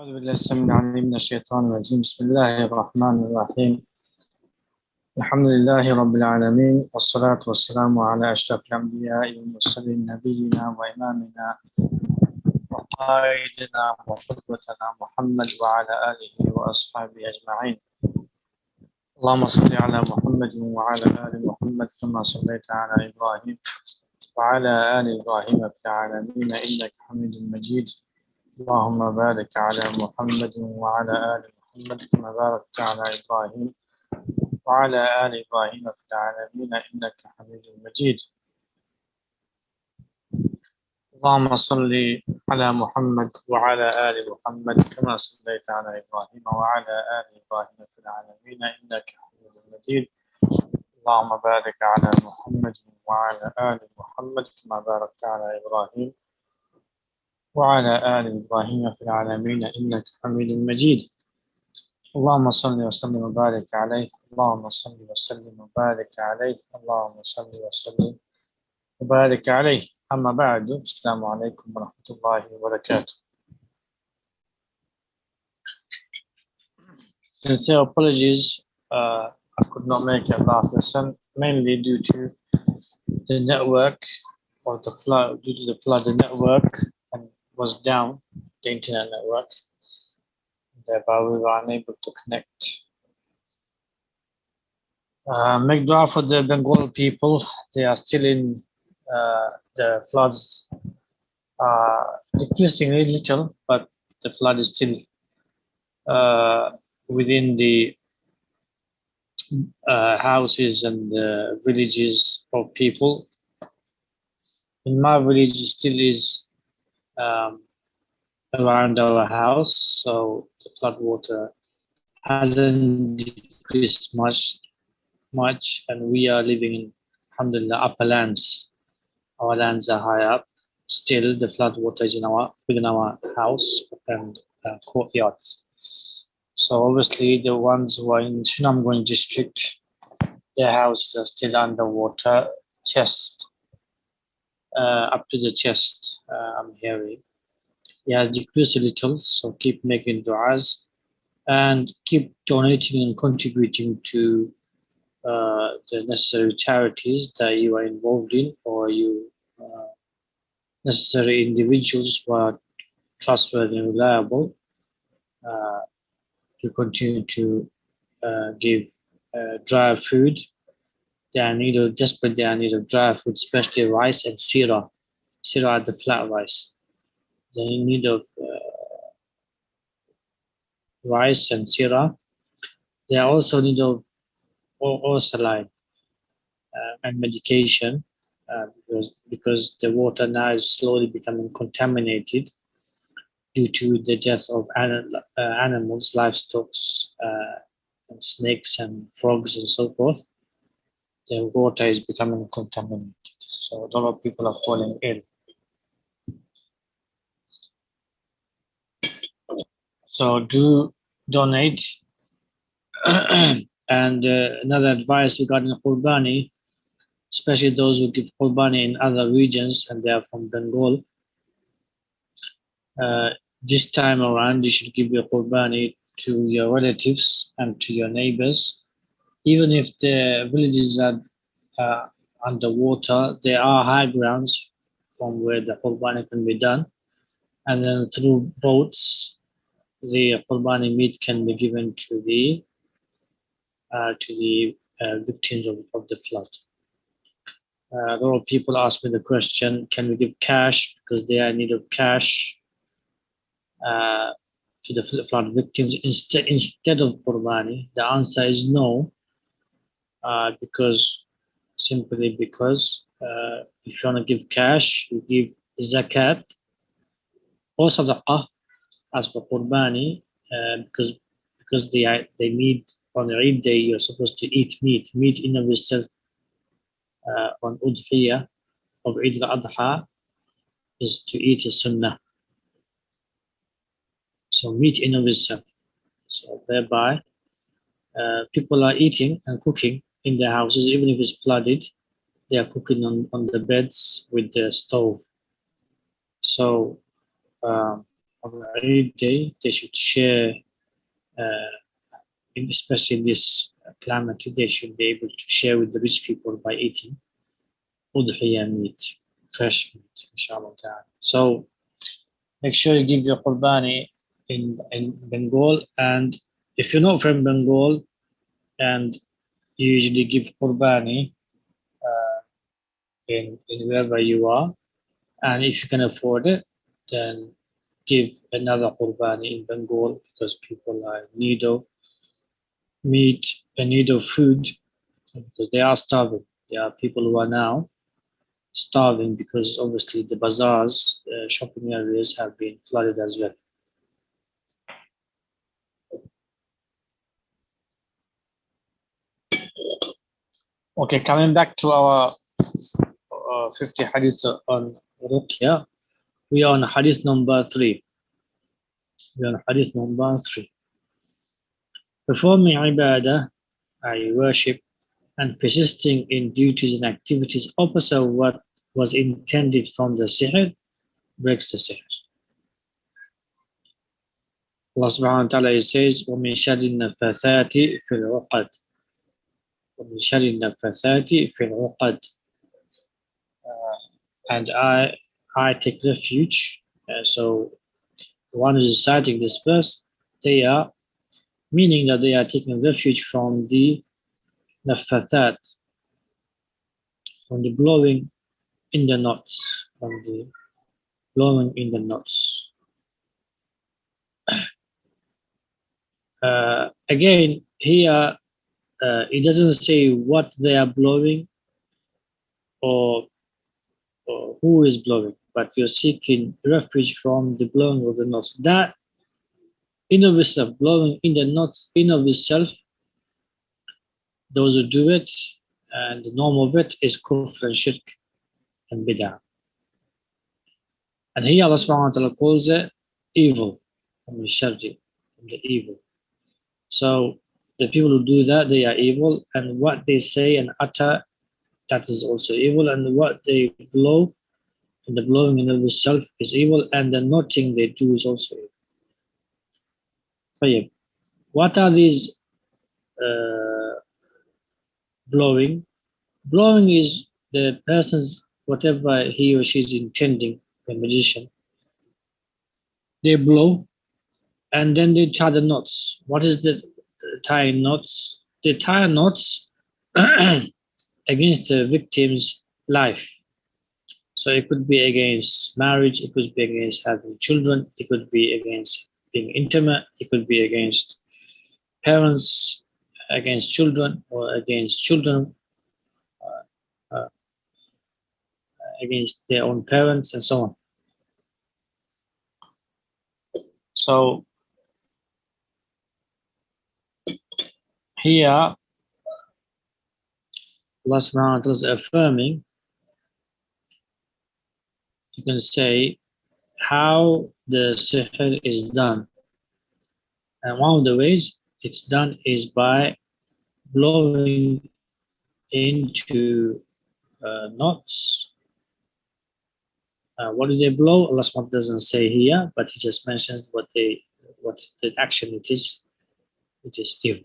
أعوذ بالله السميع العليم من الشيطان الرجيم. بسم الله الرحمن الرحيم. الحمد لله رب العالمين، والصلاة والسلام على أشرف الأنبياء والمرسلين نبينا وإمامنا وقائدنا وقدوتنا محمد وعلى آله وأصحابه أجمعين. اللهم صل على محمد وعلى آل محمد كما صليت على إبراهيم وعلى آل إبراهيم في العالمين إنك حميد مجيد. اللهم بارك على محمد وعلى آل محمد كما باركت على إبراهيم وعلى آل إبراهيم في العالمين إنك حميد مجيد. اللهم صل على محمد وعلى آل محمد كما صليت على إبراهيم وعلى آل إبراهيم في العالمين إنك حميد مجيد. اللهم بارك على محمد وعلى آل محمد كما باركت على إبراهيم وعلى آل إبراهيم في العالمين إنك حميد مجيد. اللهم صل وسلم وبارك عليه. اللهم صل وسلم وبارك عليه. اللهم صل وسلم وبارك عليه. أما بعد، السلام عليكم ورحمة الله وبركاته. Sincere apologies. I could not make it last lesson, mainly due to the network or the flood. Due to the flood, the network was down, the internet network. Thereby, we were unable to connect. Make dua for the Bengal people. They are still in the floods, decreasing a little, but the flood is still within the houses and the villages of people. In my village, it still is around our house, so the flood water hasn't decreased much, and we are living in, alhamdulillah, upper lands. Our lands are high up. Still, the flood water is within our house and courtyards. So obviously, the ones who are in Shinamgong district, their houses are still underwater, up to the chest. I'm hearing it has decreased a little. So keep making du'as and keep donating and contributing to the necessary charities that you are involved in, or you necessary individuals who are trustworthy and reliable to continue to give dry food. They are in need of dry food, especially rice and sirah. Sirah, the flat rice. They are in need of rice and sirah. They are also in need of saline and medication because the water now is slowly becoming contaminated due to the death of animals, livestock, and snakes and frogs and so forth. The water is becoming contaminated. So a lot of people are falling ill. So do donate. And another advice regarding Qurbani, especially those who give Qurbani in other regions and they are from Bengal, this time around you should give your Qurbani to your relatives and to your neighbors. Even if the villages are underwater, there are high grounds from where the Qurbani can be done, and then through boats the Qurbani meat can be given to the victims of the flood. A lot of people ask me the question, can we give cash because they are in need of cash to the flood victims instead of Qurbani? The answer is no, simply because if you want to give cash, you give zakat or sadaqah. As for Qurbani, because they need, on the Eid day, you're supposed to eat meat. Meat in of itself on Udhiyah of Eid al-Adha is to eat a sunnah. So meat in of itself. So thereby, people are eating and cooking in their houses, even if it's flooded. They are cooking on the beds with the stove. So Eid Day, they should share, especially in this calamity, they should be able to share with the rich people by eating udhiyah meat, fresh meat, inshallah ta'ala. So make sure you give your qurbani in Bengal, and if you're not from Bengal and you usually give qurbani in wherever you are, and if you can afford it, then give another qurbani in Bengal because people are in need of meat, in need of food, because they are starving. There are people who are now starving because obviously the bazaars, shopping areas have been flooded as well. Okay, coming back to our 50 hadith on Ruqya, we are on hadith number 3. We are on hadith number 3. Performing ibadah, I worship, and persisting in duties and activities opposite of what was intended from the sihr breaks the sihr. Allah subhanahu wa ta'ala says, وَمِن شَرِّ النَّفَّاثَاتِ فِي الْعُقَدِ وَمِن شَرِّ النَّفَّاثَاتِ فِي الْعُقَدِ And I take refuge. So the one who's reciting this verse, they are meaning that they are taking refuge from the naffathat, from the blowing in the knots, from the blowing in the knots. Again, here it doesn't say what they are blowing or who is blowing, but you're seeking refuge from the blowing of the knots. That in of itself, blowing in the knots in of itself, those who do it, and the norm of it is kufr and shirk and bid'ah. And here Allah subhanahu wa ta'ala calls it evil, from the evil. So the people who do that, they are evil, and what they say and utter, that is also evil, and what they blow, and the blowing in of itself is evil, and the knotting they do is also evil. So yeah, what are these blowing? Blowing is the person's, whatever he or she is intending, the magician, they blow and then they tie the knots. What is the tying knots? They tie knots against the victim's life. So it could be against marriage, it could be against having children, it could be against being intimate, it could be against parents, against children, or against children, against their own parents, and so on. So here, Allah subhanahu wa ta'ala is affirming, you can say, how the sihr is done. And one of the ways it's done is by blowing into knots. What do they blow? Allah subhanahu wa ta'ala doesn't say here, but he just mentions what the action it is. It is evil.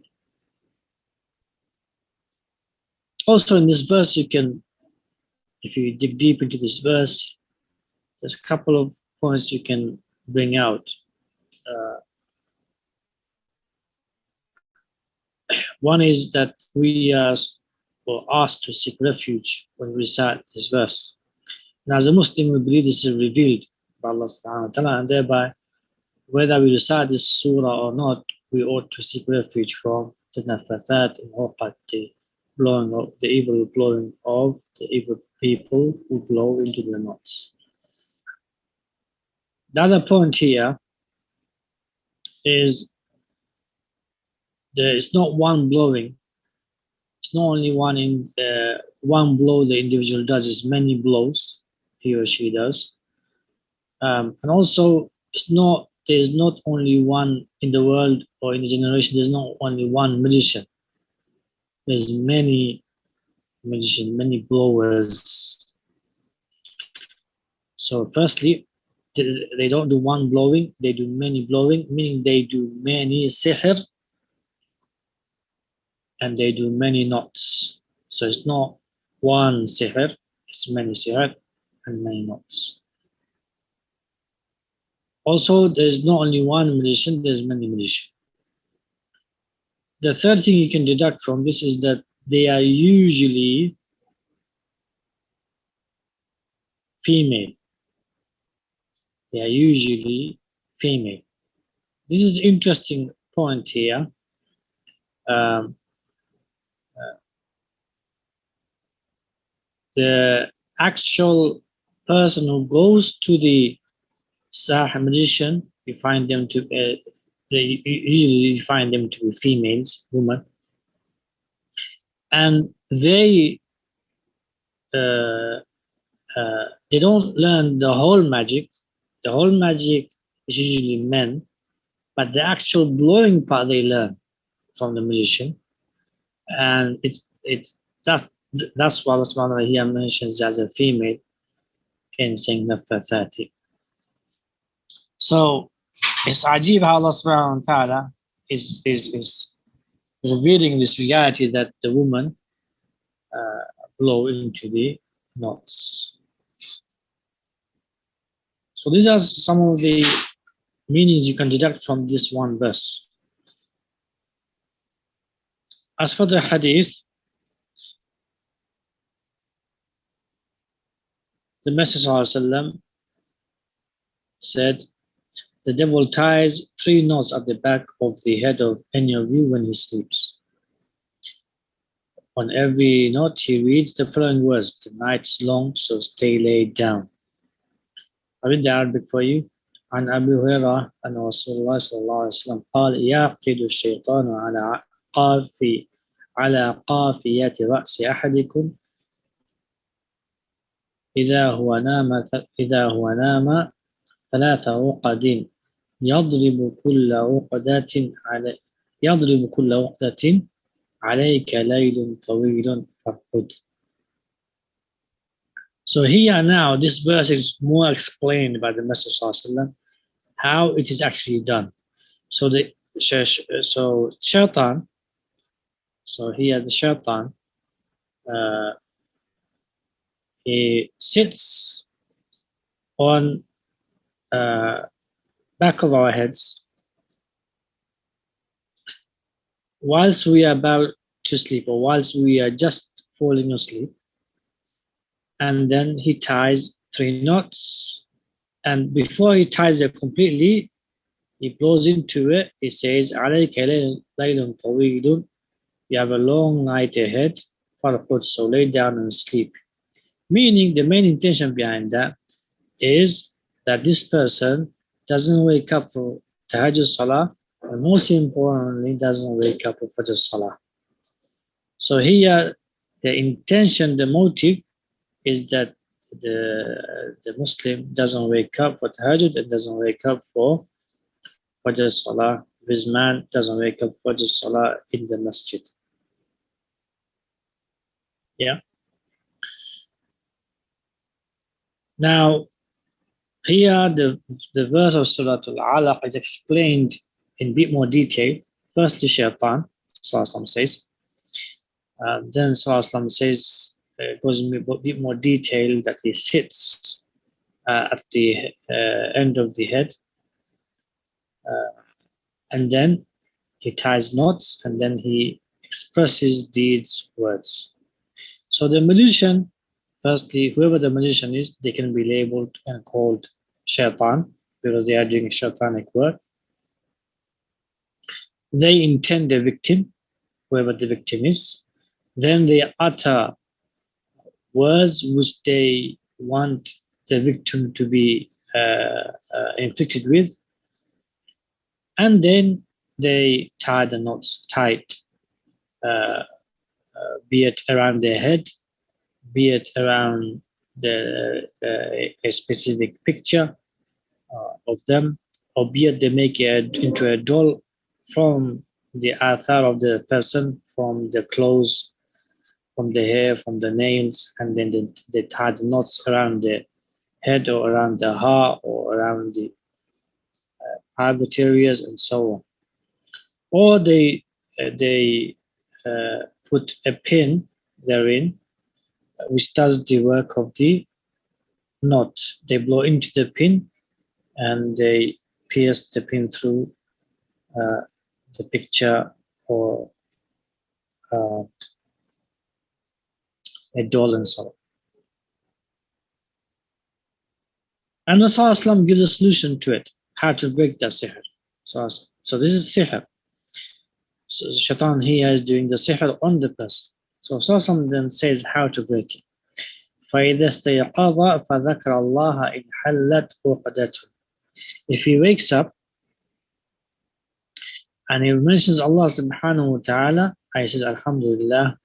Also in this verse, you can, if you dig deep into this verse, there's a couple of points you can bring out. One is that we are asked to seek refuge when we recite this verse. And as a Muslim, we believe this is revealed by Allah subhanahu wa ta'ala, and thereby, whether we recite this surah or not, we ought to seek refuge from the nafathat and uqad, the blowing of the evil blowing of the evil people who blow into the knots. The other point here is there is not one blowing. It's not only one blow the individual does, it's many blows he or she does. And also, there is not only one in the world or in the generation, there's not only one magician. There's many magicians, many blowers. So firstly, they don't do one blowing, they do many blowing, meaning they do many sihr and they do many knots. So it's not one sihr, it's many sihr and many knots. Also, there's not only one magician, there's many magicians. The third thing you can deduct from this is that they are usually female. They are usually female. This is an interesting point here. Um, the actual person who goes to the Sahir magician, you find them to usually you find them to be females, women, and uh, they don't learn the whole magic. The whole magic is usually men, but the actual blowing part they learn from the magician, and it's that's why Allah subhanahu wa ta'ala here mentions as a female in saying number 30. So it's ajib how Allah subhanahu wa ta'ala is revealing this reality that the woman blow into the knots. So these are some of the meanings you can deduct from this one verse. As for the hadith, the Messenger ﷺ said, the devil ties 3 knots at the back of the head of any of you when he sleeps. On every knot he reads the following words, the night is long, so stay laid down. I read the Arabic for you. عن أبي هريرة أن رسول الله صلى الله عليه وسلم قال يعقد الشيطان على قافية رأس أحدكم إذا هو نام 3 عقد يضرب كل عقدة عليك ليل طويل فارقد. So here now, this verse is more explained by the Messenger how it is actually done. So shaitan. So here the shaitan, he sits on back of our heads whilst we are about to sleep or whilst we are just falling asleep, and then he ties 3 knots, and before he ties it completely, he blows into it. He says, "Alayka laylun tawilun." You have a long night ahead. So lay down and sleep. Meaning, the main intention behind that is that this person doesn't wake up for Tahajjud Salah, and most importantly, doesn't wake up for Fajr Salah. So here, the intention, the motive is that the Muslim doesn't wake up for Tahajjud and doesn't wake up for Fajr Salah. This man doesn't wake up for Fajr Salah in the masjid. Yeah. Now, here the verse of Surah Al-Alaq is explained in a bit more detail. First, the shaitan, Sallallahu says. Then Sallallahu says, goes in a bit more detail that he sits at the end of the head. And then he ties knots, and then he expresses these words. So the magician, firstly, whoever the magician is, they can be labeled and called shaitan because they are doing shaitanic work. They intend the victim, whoever the victim is. Then they utter words which they want the victim to be inflicted with. And then they tie the knots tight, be it around their head, be it around a specific picture of them, or be it they make it into a doll from the athar of the person, from the clothes, from the hair, from the nails, and then they tie the knots around head or around the heart or around the private areas and so on. Or they put a pin therein, which does the work of the knot. They blow into the pin and they pierce the pin through the picture or a doll and so on. And Rasulullah gives a solution to it, how to break that sihr. So this is sihr. So Shaitan here is doing the sihr on the person. So Rasulullah then says how to break it. فَإِذَا اسْتَيْقَظَ فَذَكَرَ اللَّهَ إِنْ حَلَّتْ عُقْدَةٌ. If he wakes up and he mentions Allah subhanahu wa ta'ala, he says Alhamdulillah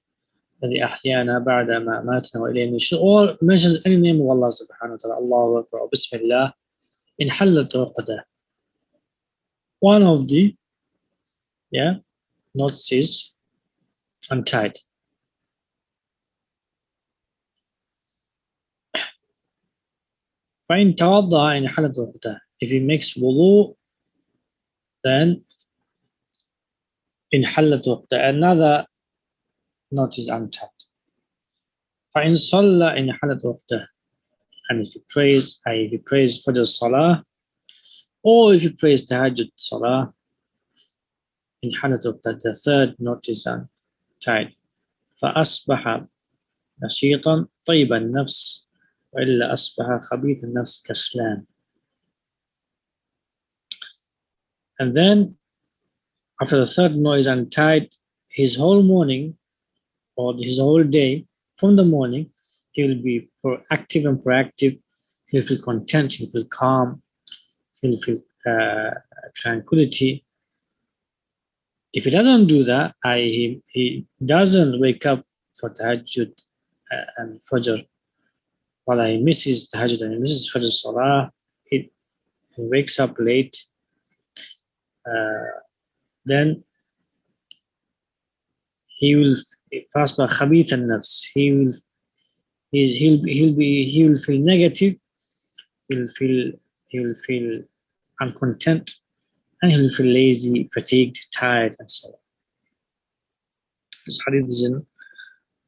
الذي أحيانا بعد ما أماتنا وإليه النشور, or mentions any name of Allah subhanahu wa ta'ala, Allahu Akbar, or Bismillah, إن حلت عقدة. One of the knots is untied. فإن توضأ إن حلت عقدة. If he makes wudu, then إن حلت عقدة, another knot is untied. فإن صلى إن حلت عقدة. And if he prays for the salah, or if he prays tahajjud salah, in حلت عقدة, the third knot is untied. فأصبح نشيطا طيب النفس وإلا أصبح خبيث النفس كسلان. And then after the third knot is untied, his whole morning or his whole day, from the morning, he will be proactive and proactive. He'll feel content, he'll feel calm, he'll feel tranquility. If he doesn't do that, he doesn't wake up for tahajjud and fajr, while he misses tahajjud and he misses fajr salah, he wakes up late, then he will fast by khabith al-nafs. He will feel negative. He will feel uncontent, and he will feel lazy, fatigued, tired, and so on. This hadith is in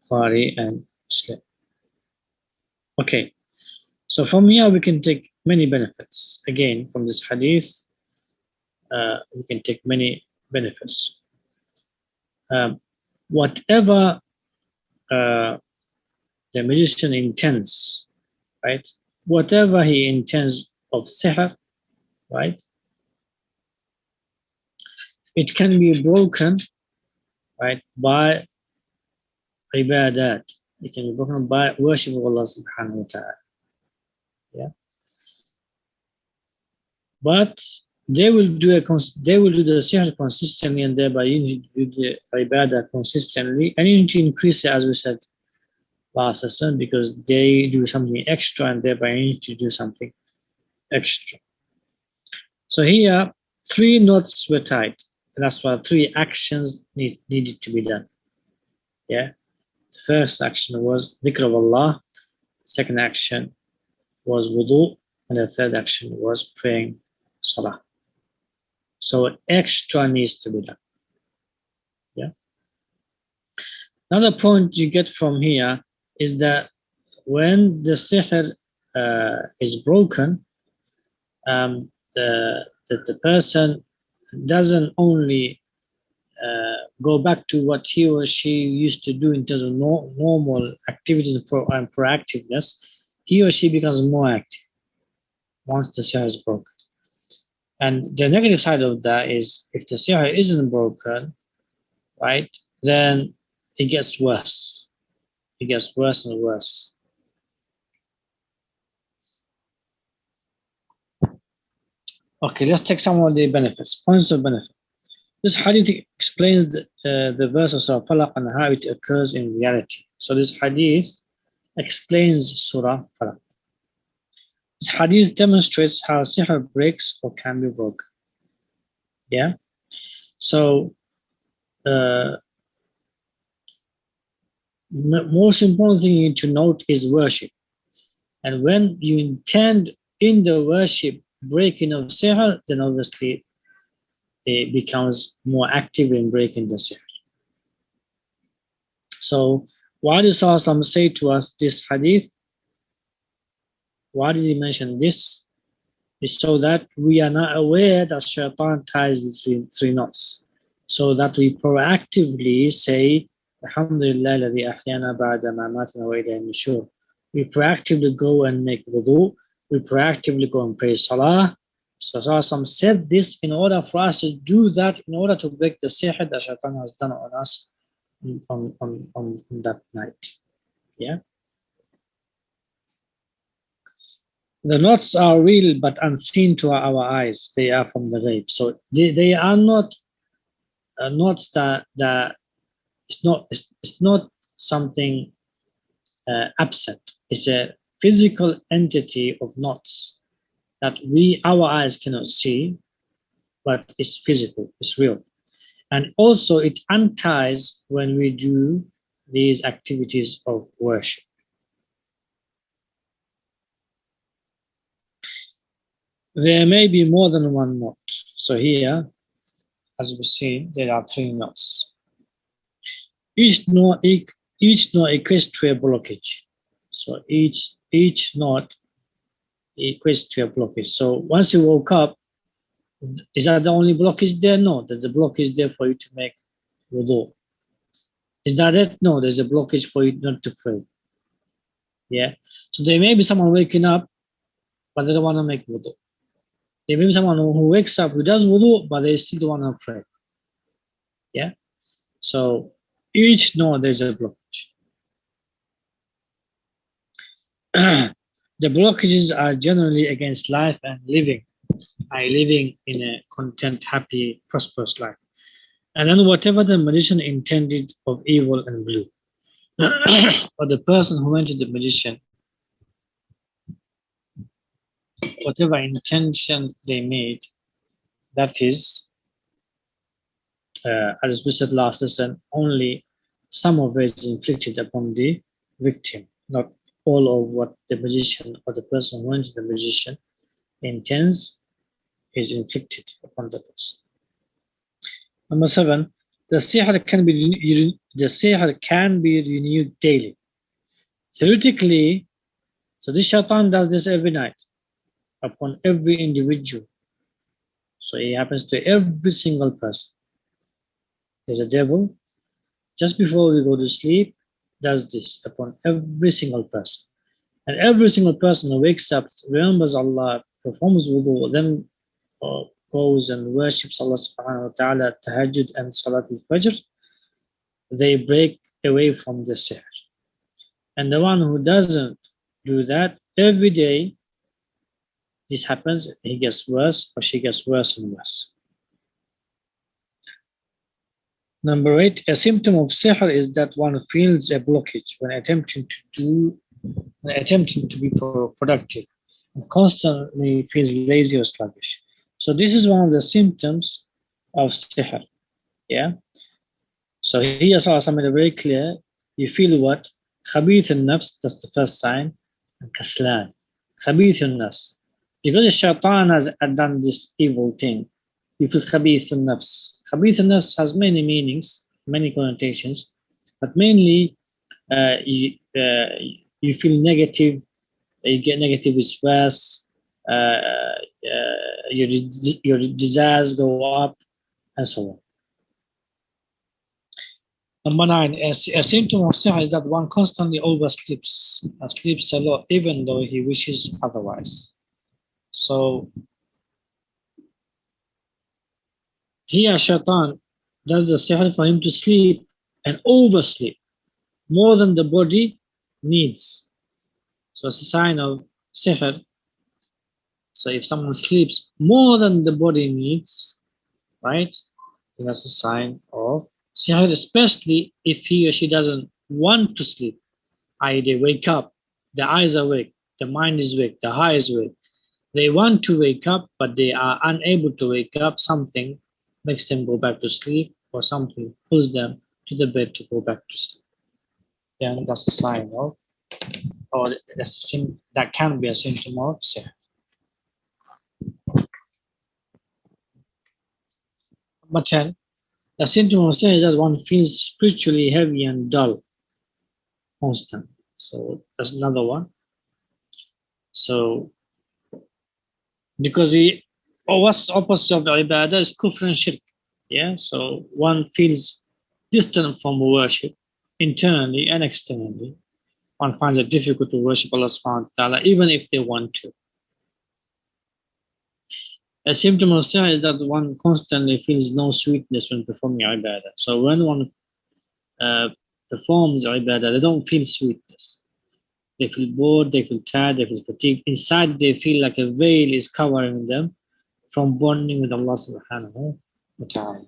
Bukhari and Muslim. Okay, so from here we can take many benefits. Again, from this hadith, we can take many benefits. Whatever the magician intends, right? Whatever he intends of sihr, right? It can be broken, right, by ibadat. It can be broken by worship of Allah subhanahu wa ta'ala. Yeah. But they will do the sihr consistently, and thereby you need to do the ibadah consistently, and you need to increase it, as we said last lesson, because they do something extra, and thereby you need to do something extra. So here, 3 knots were tied, and that's why 3 actions needed to be done. Yeah. The first action was dhikr of Allah. Second action was wudu, and the third action was praying salah. So extra needs to be done. Yeah. Another point you get from here is that when the sihr is broken, the person doesn't only go back to what he or she used to do in terms of normal activities and proactiveness. He or she becomes more active once the sihr is broken. And the negative side of that is, if the sihr isn't broken, right, then it gets worse. It gets worse and worse. Okay, let's take some of the benefits, points of benefit. This hadith explains the verse of Surah Falaq and how it occurs in reality. So this hadith explains Surah Falaq. This hadith demonstrates how sihr breaks or can be broken. Yeah. So most important thing you need to note is worship. And when you intend in the worship breaking of sihr, then obviously it becomes more active in breaking the sihr. So why did Sallallahu say to us this hadith? Why did he mention this? It's so that we are not aware that shaitan ties the three knots. So that we proactively say, Alhamdulillah alladhi ahyana ba'da ma amatana wa ilayhi nushur. We proactively go and make wudu. We proactively go and pray salah. So Rasul said this in order for us to do that, in order to break the sihr that shaitan has done on us on that night. Yeah. The knots are real but unseen to our eyes. They are from the grave. So they are not knots that it's not something absent. It's a physical entity of knots that our eyes cannot see, but it's physical, it's real. And also it unties when we do these activities of worship. There may be more than one knot. So here, as we see, there are three knots. Each knot equates to a blockage. So each knot equates to a blockage. So once you woke up, is that the only blockage there? No, there's a blockage there for you to make wudu. Is that it? No, there's a blockage for you not to pray. Yeah. So there may be someone waking up, but they don't want to make wudu. There may be someone who wakes up, who does wudu, but they still don't want to pray. Yeah. So each knot there's a blockage. The blockages are generally against life and living in a content, happy, prosperous life. And then whatever the magician intended of evil and blue, or the person who went to the magician, whatever intention they made, that is, as we said last lesson, only some of it is inflicted upon the victim, not all of what the magician or the person who went to the magician intends is inflicted upon the person. Number 7, the sihr can be renewed daily. Theoretically, so this shaitan does this every night upon every individual. So it happens to every single person. There's a devil, just before we go to sleep, does this upon every single person. And every single person who wakes up, remembers Allah, performs wudu, then goes and worships Allah subhanahu wa ta'ala, tahajjud and salat al-fajr, they break away from the sihr. And the one who doesn't do that, every day this happens, he gets worse or she gets worse and worse. Number 8, a symptom of sihr is that one feels a blockage when attempting to be productive and constantly feels lazy or sluggish. So this is one of the symptoms of sihr. Yeah. So here Sallallahu made it very clear. You feel what? Khabith al-nafs, that's the first sign, and kaslan. Khabith al-nafs. Because the shaitan has done this evil thing, you feel khabith al-nafs. Khabith al-nafs has many meanings, many connotations, but mainly you feel negative, you get negative stress, your desires go up, and so on. Number 9, a symptom of sihr is that one constantly oversleeps, sleeps a lot, even though he wishes otherwise. So here shaitan does the sihr for him to sleep and oversleep more than the body needs. So it's a sign of sihr. So if someone sleeps more than the body needs, right, then that's a sign of sihr, especially if he or she doesn't want to sleep. I.e., they wake up, the eyes are awake, the mind is awake, the heart is awake. They want to wake up, but they are unable to wake up. Something makes them go back to sleep, or something pulls them to the bed to go back to sleep. Then that's a sign of or that can be a symptom of sihr. Number 10, the symptom of sihr is that one feels spiritually heavy and dull, constant. So that's another one. So because what's opposite of the ibadah is kufr and shirk. Yeah, so one feels distant from worship internally and externally. One finds it difficult to worship Allah subhanahu wa ta'ala even if they want to. A symptom of sihr is that one constantly feels no sweetness when performing ibadah. So when one performs ibadah, they don't feel sweetness. They feel bored, they feel tired, they feel fatigued. Inside, they feel like a veil is covering them from bonding with Allah subhanahu wa ta'ala.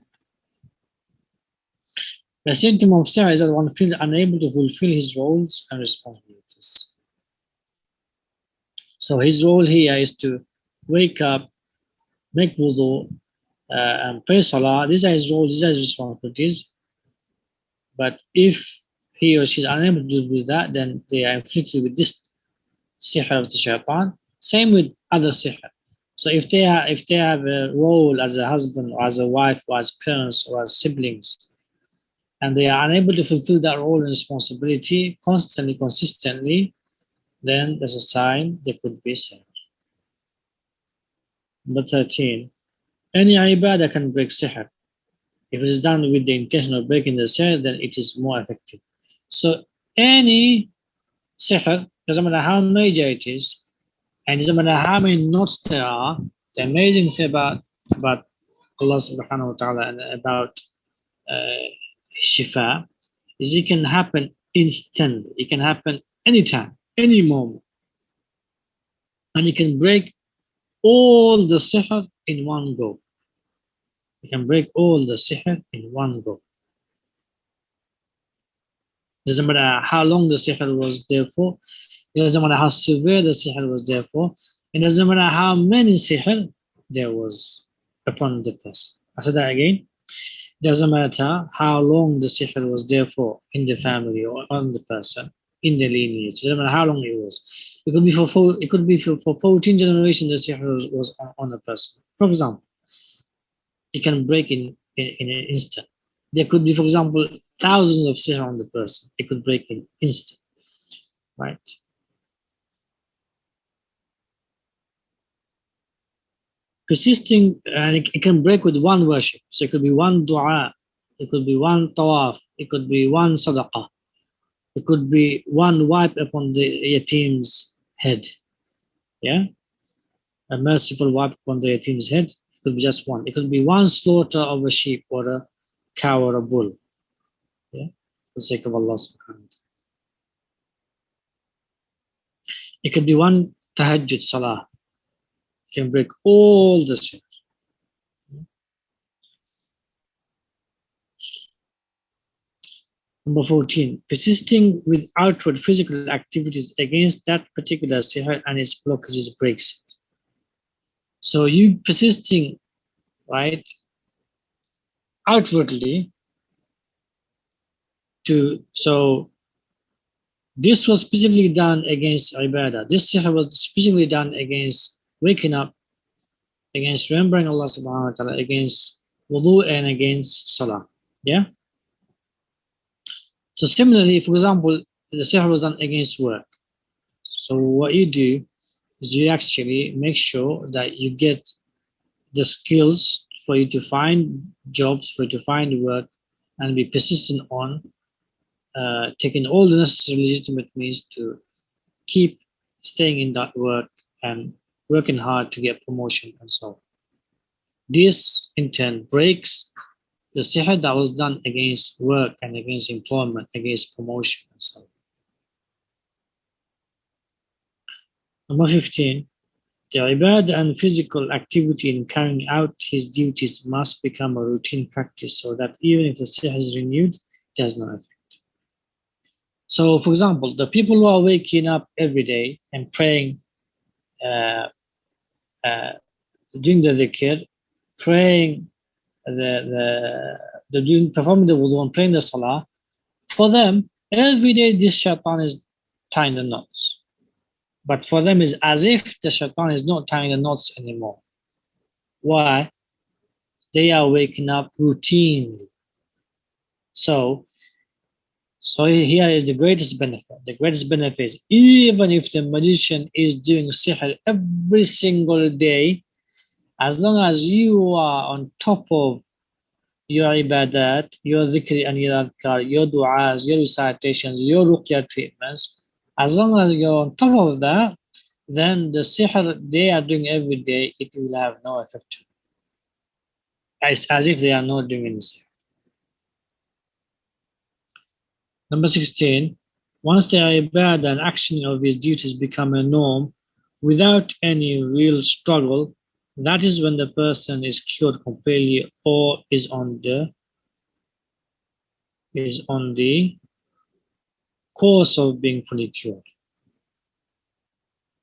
The symptom of sihr is that one feels unable to fulfill his roles and responsibilities. So his role here is to wake up, make wudu, and pray salah. These are his roles, these are his responsibilities. But if he or she is unable to do that, then they are inflicted with this sihr of the shaitan. Same with other sihr. So if they have a role as a husband or as a wife or as parents or as siblings, and they are unable to fulfill that role and responsibility constantly, consistently, then there's a sign they could be sihr. Number 13, any ibadah can break sihr. If it is done with the intention of breaking the sihr, then it is more effective. So any sihr, doesn't matter how major it is, and doesn't matter how many knots there are, the amazing thing about Allah subhanahu wa ta'ala and about shifa is it can happen instantly. It can happen anytime, any moment. And it can break all the sihr in one go. You can break all the sihr in one go. Doesn't matter how long the sihr was there for. It doesn't matter how severe the sihr was there for. It doesn't matter how many sihr there was upon the person. I said that again. It doesn't matter how long the sihr was there for in the family or on the person, in the lineage. It doesn't matter how long it was. It could be for 14 generations the sihr was on the person. For example, it can break in an instant. There could be, for example, thousands of sihr on the person. It could break in instant, right? Persisting, and it can break with one worship. So it could be one dua, it could be one tawaf, it could be one sadaqah, it could be one wipe upon the yatim's head. Yeah, a merciful wipe upon the yatim's head. It could be just one. It could be one slaughter of a sheep or a cow or a bull. Yeah, for the sake of Allah subhanahu wa ta'ala. It could be one tahajjud salah. It can break all the sins. Number 14, persisting with outward physical activities against that particular sihr and its blockages breaks it. So you persisting, right, outwardly so this was specifically done against ibadah. This sihr was specifically done against waking up, against remembering Allah subhanahu wa ta'ala, against wudu and against salah. Yeah? So similarly, for example, the sihr was done against work. So what you do is you actually make sure that you get the skills for you to find jobs, for you to find work, and be persistent on taking all the necessary legitimate means to keep staying in that work and working hard to get promotion and so on. This in turn breaks the sihr that was done against work and against employment, against promotion and so on. Number 15, the ibadah and physical activity in carrying out his duties must become a routine practice so that even if the sihr is renewed, it has no effect. So, for example, the people who are waking up every day and praying, doing the dhikr, praying, performing the wudu and praying the salah, for them, every day this shaitan is tying the knots. But for them, it's as if the shaitan is not tying the knots anymore. Why? They are waking up routinely. So here is the greatest benefit. The greatest benefit is even if the magician is doing sihr every single day, as long as you are on top of your ibadat, your dhikr and your adhkar, your du'as, your recitations, your ruqya treatments, as long as you're on top of that, then the sihr they are doing every day, it will have no effect. It's as if they are not doing any sihr. Number 16, once the ibadah and action of his duties become a norm without any real struggle, that is when the person is cured completely or is on the course of being fully cured.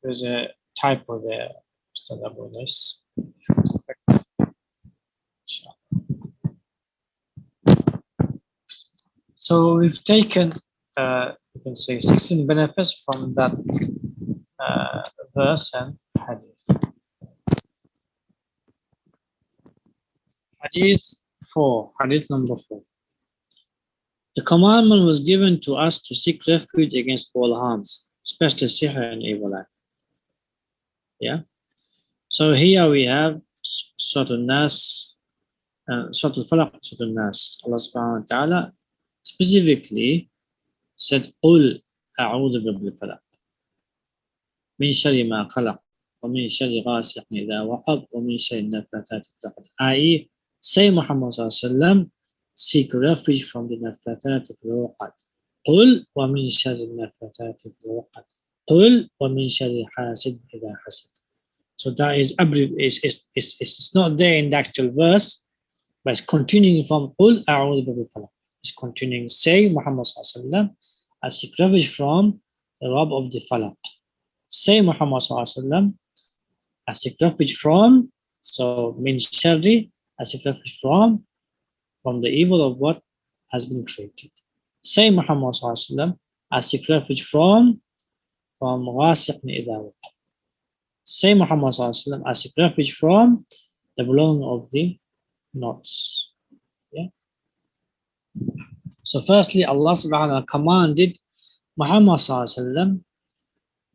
There's a typo there, Mr. Abunis. So we've taken, you can say, 16 benefits from that verse and hadith. Hadith number 4. The commandment was given to us to seek refuge against all harms, especially sihr and evil eye. Yeah. So here we have Surah Al-Nas, Surah Al-Falaq, Surah Al-Nas. Allah subhanahu wa ta'ala specifically said, قُلْ أَعُوذُ بِرَبِّ الْفَلَقِ مِنْ شَرِّ مَا خَلَقَ وَمِنْ شَرِّ غَاسِقٍ إِذَا وَقَبَ وَمِنْ شَرِّ النَّفَّاثَاتِ فِي الْعُقَدِ. i.e., say Muhammad sallallahu alaihi wasallam, seek refuge from the naffathat of al-uqad. قُلْ وَمِنْ شَرِّ النَّفَّاثَاتِ فِي الْعُقَدِ قُلْ وَمِنْ شَرِّ حَاسِدٍ إِذَا حَسَدَ. So that is it's not there in the actual verse, but it's continuing from قُلْ أَعُوذُ بِرَبِّ الْفَلَقِ. It's continuing, say Muhammad sallallahu alaihi wasallam, I seek refuge from the Rabb of the Falaq. Say Muhammad sallallahu alaihi wasallam, I seek refuge from, so min sharri, I seek refuge from the evil of what has been created. Say Muhammad sallallahu alaihi wasallam, I seek refuge from ghasiqin idha waqab. Say Muhammad sallallahu alaihi wasallam, I seek refuge from the blowing of the knots. Yeah. So firstly, Allah subhanahu wa ta'ala commanded Muhammad sallallahu alaihi wasallam,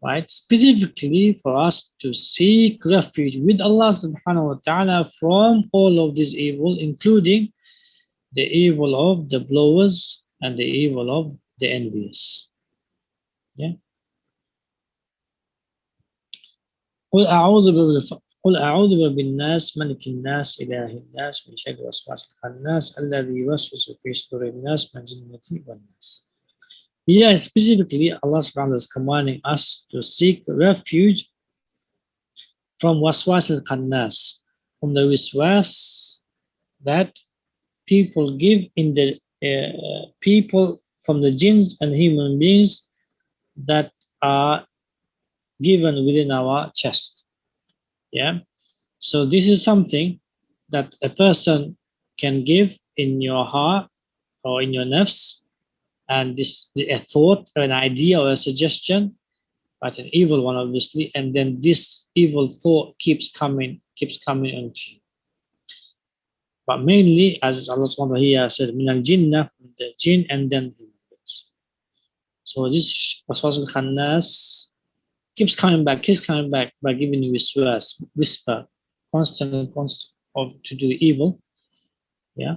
right, specifically for us to seek refuge with Allah subhanahu wa ta'ala from all of this evil, including the evil of the blowers and the evil of the envious. Yeah. قل أعوذ برب الناس ملك الناس إله الناس من شر وسواس الخناس الذي يوسوس في صدور الناس من الجنة والناس. Here specifically, Allah subhanahu wa ta'ala is commanding us to seek refuge from waswas al-khannas, from the waswas that people give in the people from the jinns and human beings that are given within our chest. Yeah. So this is something that a person can give in your heart or in your nafs, and this a thought or an idea or a suggestion, but an evil one obviously, and then this evil thought keeps coming onto you. But mainly, as Allah subhanahu wa ta'ala said, min al-jinnah, the jinn, and then human beings. So this waswas al-khannas keeps coming back by giving you whisper, constant of to do evil. Yeah.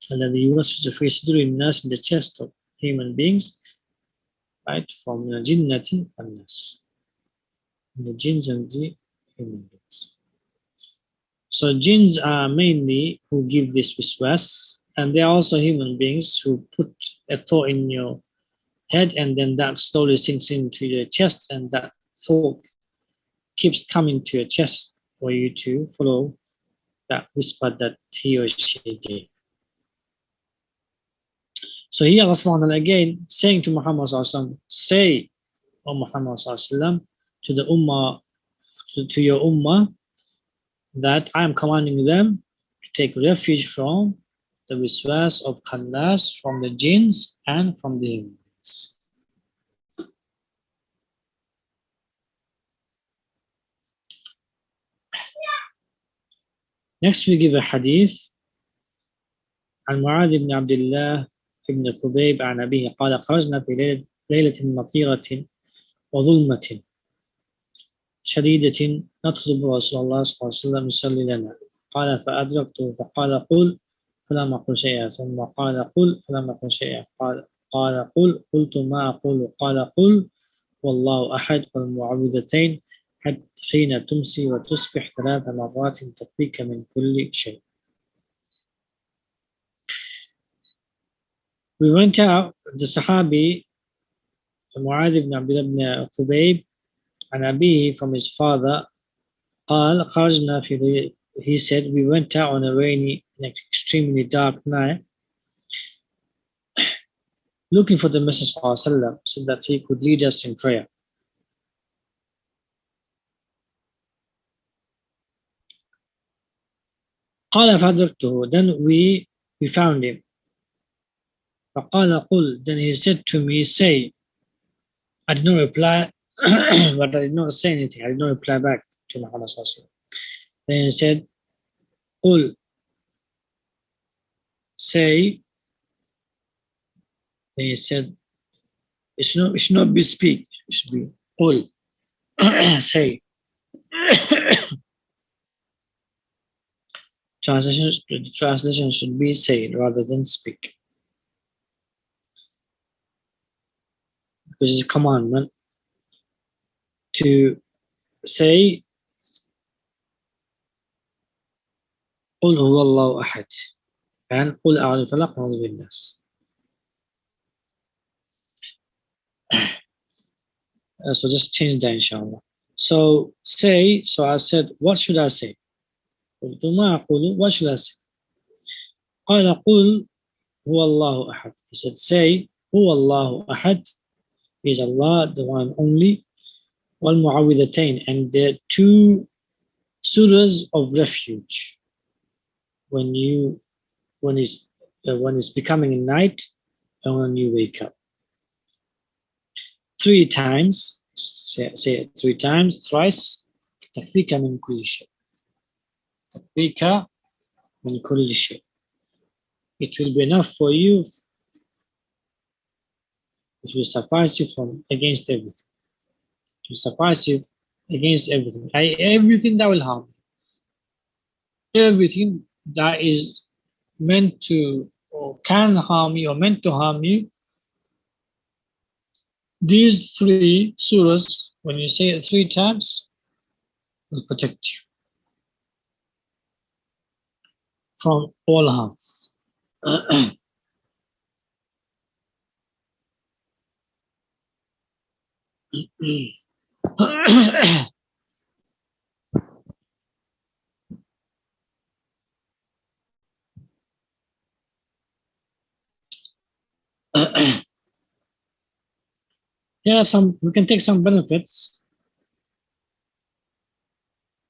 And then the was the face in the chest of human beings, right? From the jinnati and nas, the jinns and the human beings. So jinns are mainly who give this waswas, and they are also human beings who put a thought in your head, and then that slowly sinks into your chest, and that thought keeps coming to your chest for you to follow that whisper that he or she gave. So here Allah subhanahu wa ta'ala again saying to Muhammad sallallahu alaihi wasallam, say, O Muhammad sallallahu alaihi wasallam, to the ummah, to your ummah, that I am commanding them to take refuge from the waswas of khannas, from the jinns and from the humans. Next we give a hadith. عن معاذ بن عبد الله بن خبيب عن أبيه قال خرجنا في ليلة مطيرة وظلمة شديدة نطلب رسول الله صلى الله عليه وسلم يصلي لنا قال فأدركته فقال قل فلم أقل شيئا ثم قال قل فلم أقل شيئا قال قل قلت ما أقول قال قل والله أحد والمعوذتين حتى حين تمسي وتصبح 3 مرات تكفيك من كل شيء. We went out, the Sahabi Mu'adh ibn Abdullah ibn Qubayb and Abihi from his father قال خرجنا في he said we went out on a rainy and extremely dark night looking for the Messenger so that he could lead us in prayer. قال فأدركته, then we found him. فقال قل, then he said to me, say. I did not reply, but I did not say anything. I did not reply back to Muhammad. Then he said, قل, say. Then he said, it should not be speak, it should be قل, say. The translation should be say rather than speak. Because it's a commandment to say قل هو الله أحد and قل أعوذ بالفلق وأعوذ بالناس. So just change that inshallah. So say, so I said, what should I say? قلت ما أقول, what should I say? قال قل هو الله أحد. He said, say هو الله أحد, is Allah, the one and only, والمعوذتين, and the 2 surahs of refuge. When it's becoming a night and when you wake up. 3 times, say it 3 times, thrice. تكفيك من كل شيء. تكفيك من كل شيء. It will be enough for you. It will suffice you from against everything. It will suffice you against everything. Everything that will harm you. Everything that is meant to or can harm you or meant to harm you. These 3 surahs, when you say it 3 times, will protect you from all harms. We can take some benefits.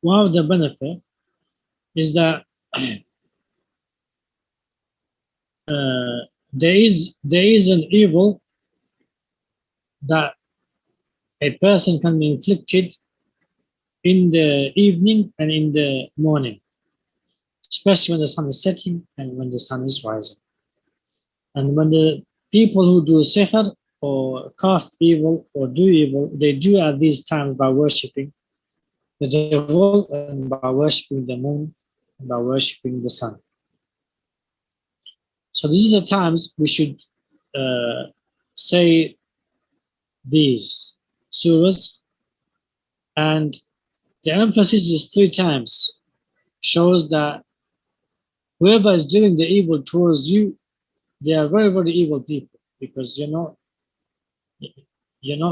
One of the benefits is that there is an evil that a person can be inflicted in the evening and in the morning, especially when the sun is setting and when the sun is rising. And when the people who do sihr or cast evil or do evil, they do at these times by worshipping the devil and by worshipping the moon and by worshipping the sun. So these are the times we should say these surahs, and the emphasis is 3 times, shows that whoever is doing the evil towards you, they are very, very evil people, because you're not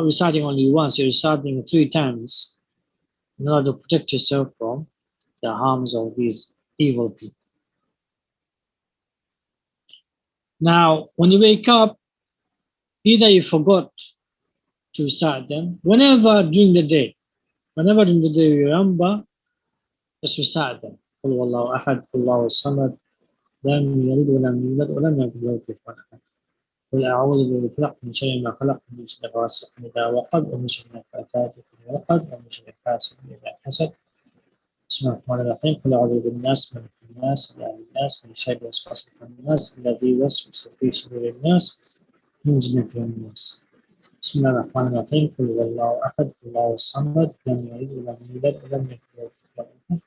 reciting only once, you're reciting 3 times in order to protect yourself from the harms of these evil people. Now, when you wake up, either you forgot to recite them, whenever during the day you remember, just recite them. قل هو الله أحد الله الصمد لم يلد ولم يولد ولم يكن له كفوا أحد قل أعوذ بالفلق من شر ما خلق من شر غاسق إذا وقب ومن شر النفاثات في العقد ومن شر حاسد إذا حسد بسم الله الرحمن الرحيم قل أعوذ بالناس ملك الناس إله الناس من شر الوسواس الخناس الذي يوسوس في صدور الناس من جنة الناس بسم الله الرحمن الرحيم قل هو الله أحد الله الصمد لم يلد ولم يولد ولم يكن له كفوا أحد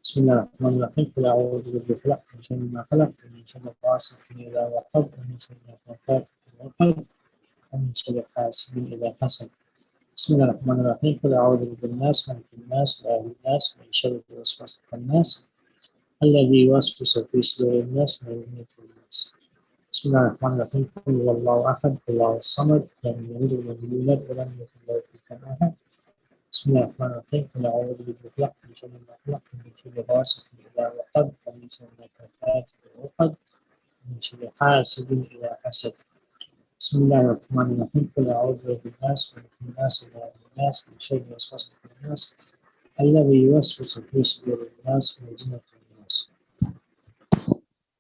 بسم الله الرحمن الرحيم قل أعوذ برب الفلق من شر ما خلق ومن شر غاسق إذا وقب ومن شر النفاثات في العقد ومن شر حاسد إذا حسد بسم الله الرحمن الرحيم قل أعوذ برب الناس ملك الناس إله الناس من شر الوسواس الخناس الذي يوسوس في صدور الناس من جنة الناس بسم الله الرحمن الرحيم قل هو الله أحد الله الصمد لم يلد ولم يولد ولم يكن له كفوا أحد بسم الله الرحمن الرحيم قل أعوذ برب الفلق من شر ما خلق ومن شر غاسق إذا وقب ومن شر النفاثات في العقد ومن شر حاسد إذا حسد بسم الله الرحمن الرحيم قل أعوذ برب الناس ملك الناس إله الناس من شر الوسواس الخناس الذي يوسوس في صدور الناس من جنة الناس.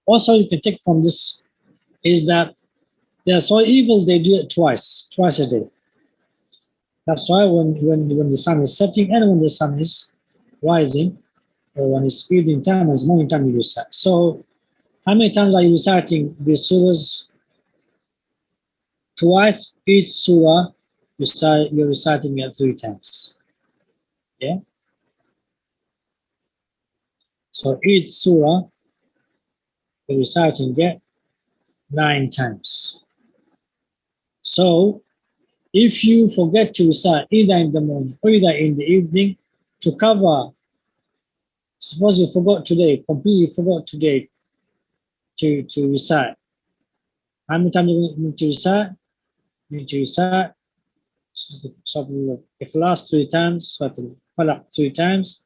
Also, you can take from this is that they are so evil they do it twice a day. That's why when the sun is setting and when the sun is rising, or when it's evening time and it's morning time, you recite. So, how many times are you reciting these surahs? Twice each surah, you're reciting it 3 times. Yeah. So each surah, you're reciting it 9 times. So if you forget to recite either in the morning or either in the evening, to cover, suppose you forgot today, completely forgot today to recite. How many times you need to recite? You need to recite Surah Al-Ikhlas 3 times, Surah Al-Falaq 3 times,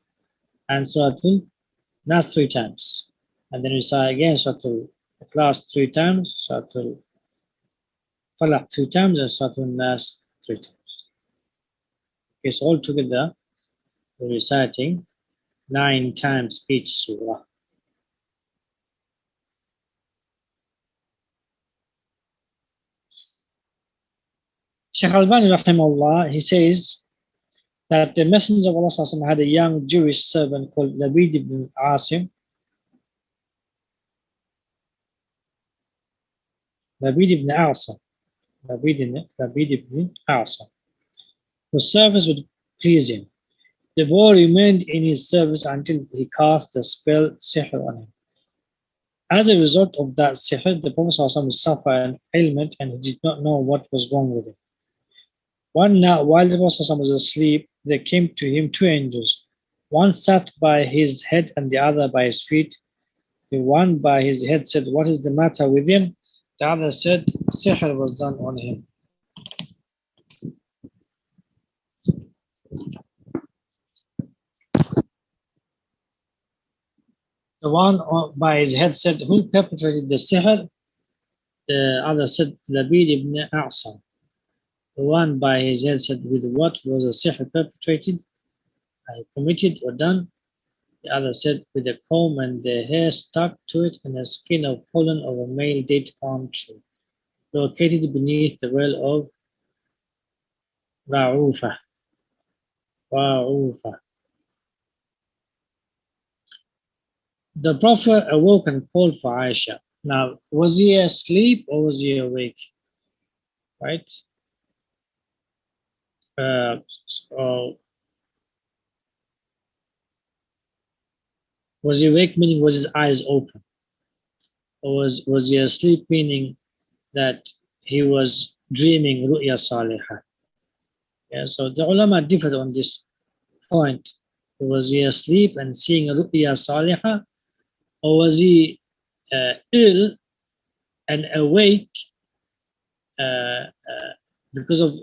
and Surah Al-Nas 3 times. And then recite again Surah Al-Ikhlas 3 times, Surah Al-Falaq 3 times, and Surah Al-Nas 3 times. Okay, so all together, we're reciting 9 times each surah. Shaykh Al-Bani rahimahullah, he says that the Messenger of Allah had a young Jewish servant called Labid ibn Asim. Labid ibn Asim. Labid ibn Asim. Whose service would please him. The boy remained in his service until he cast the spell sihr on him. As a result of that sihr, the Prophet ﷺ suffered an ailment and he did not know what was wrong with him. One night, while the Prophet ﷺ was asleep, there came to him 2 angels. One sat by his head and the other by his feet. The one by his head said, "What is the matter with him?" The other said, "Sihr was done on him." The one by his head said, "Who perpetrated the sihr?" The other said, "Labid ibn A'sam." The one by his head said, "With what was the sihr perpetrated, committed or done?" The other said, "With a comb and the hair stuck to it and a skin of pollen of a male date palm tree, located beneath the well of Ra'ufa." The Prophet awoke and called for Aisha. Now, was he asleep or was he awake? Right? So was he awake, meaning was his eyes open? Or was he asleep, meaning that he was dreaming Ruqya Salihah? Yeah, so the ulama differed on this point. Was he asleep and seeing Ruqya Salihah? Or was he ill and awake because of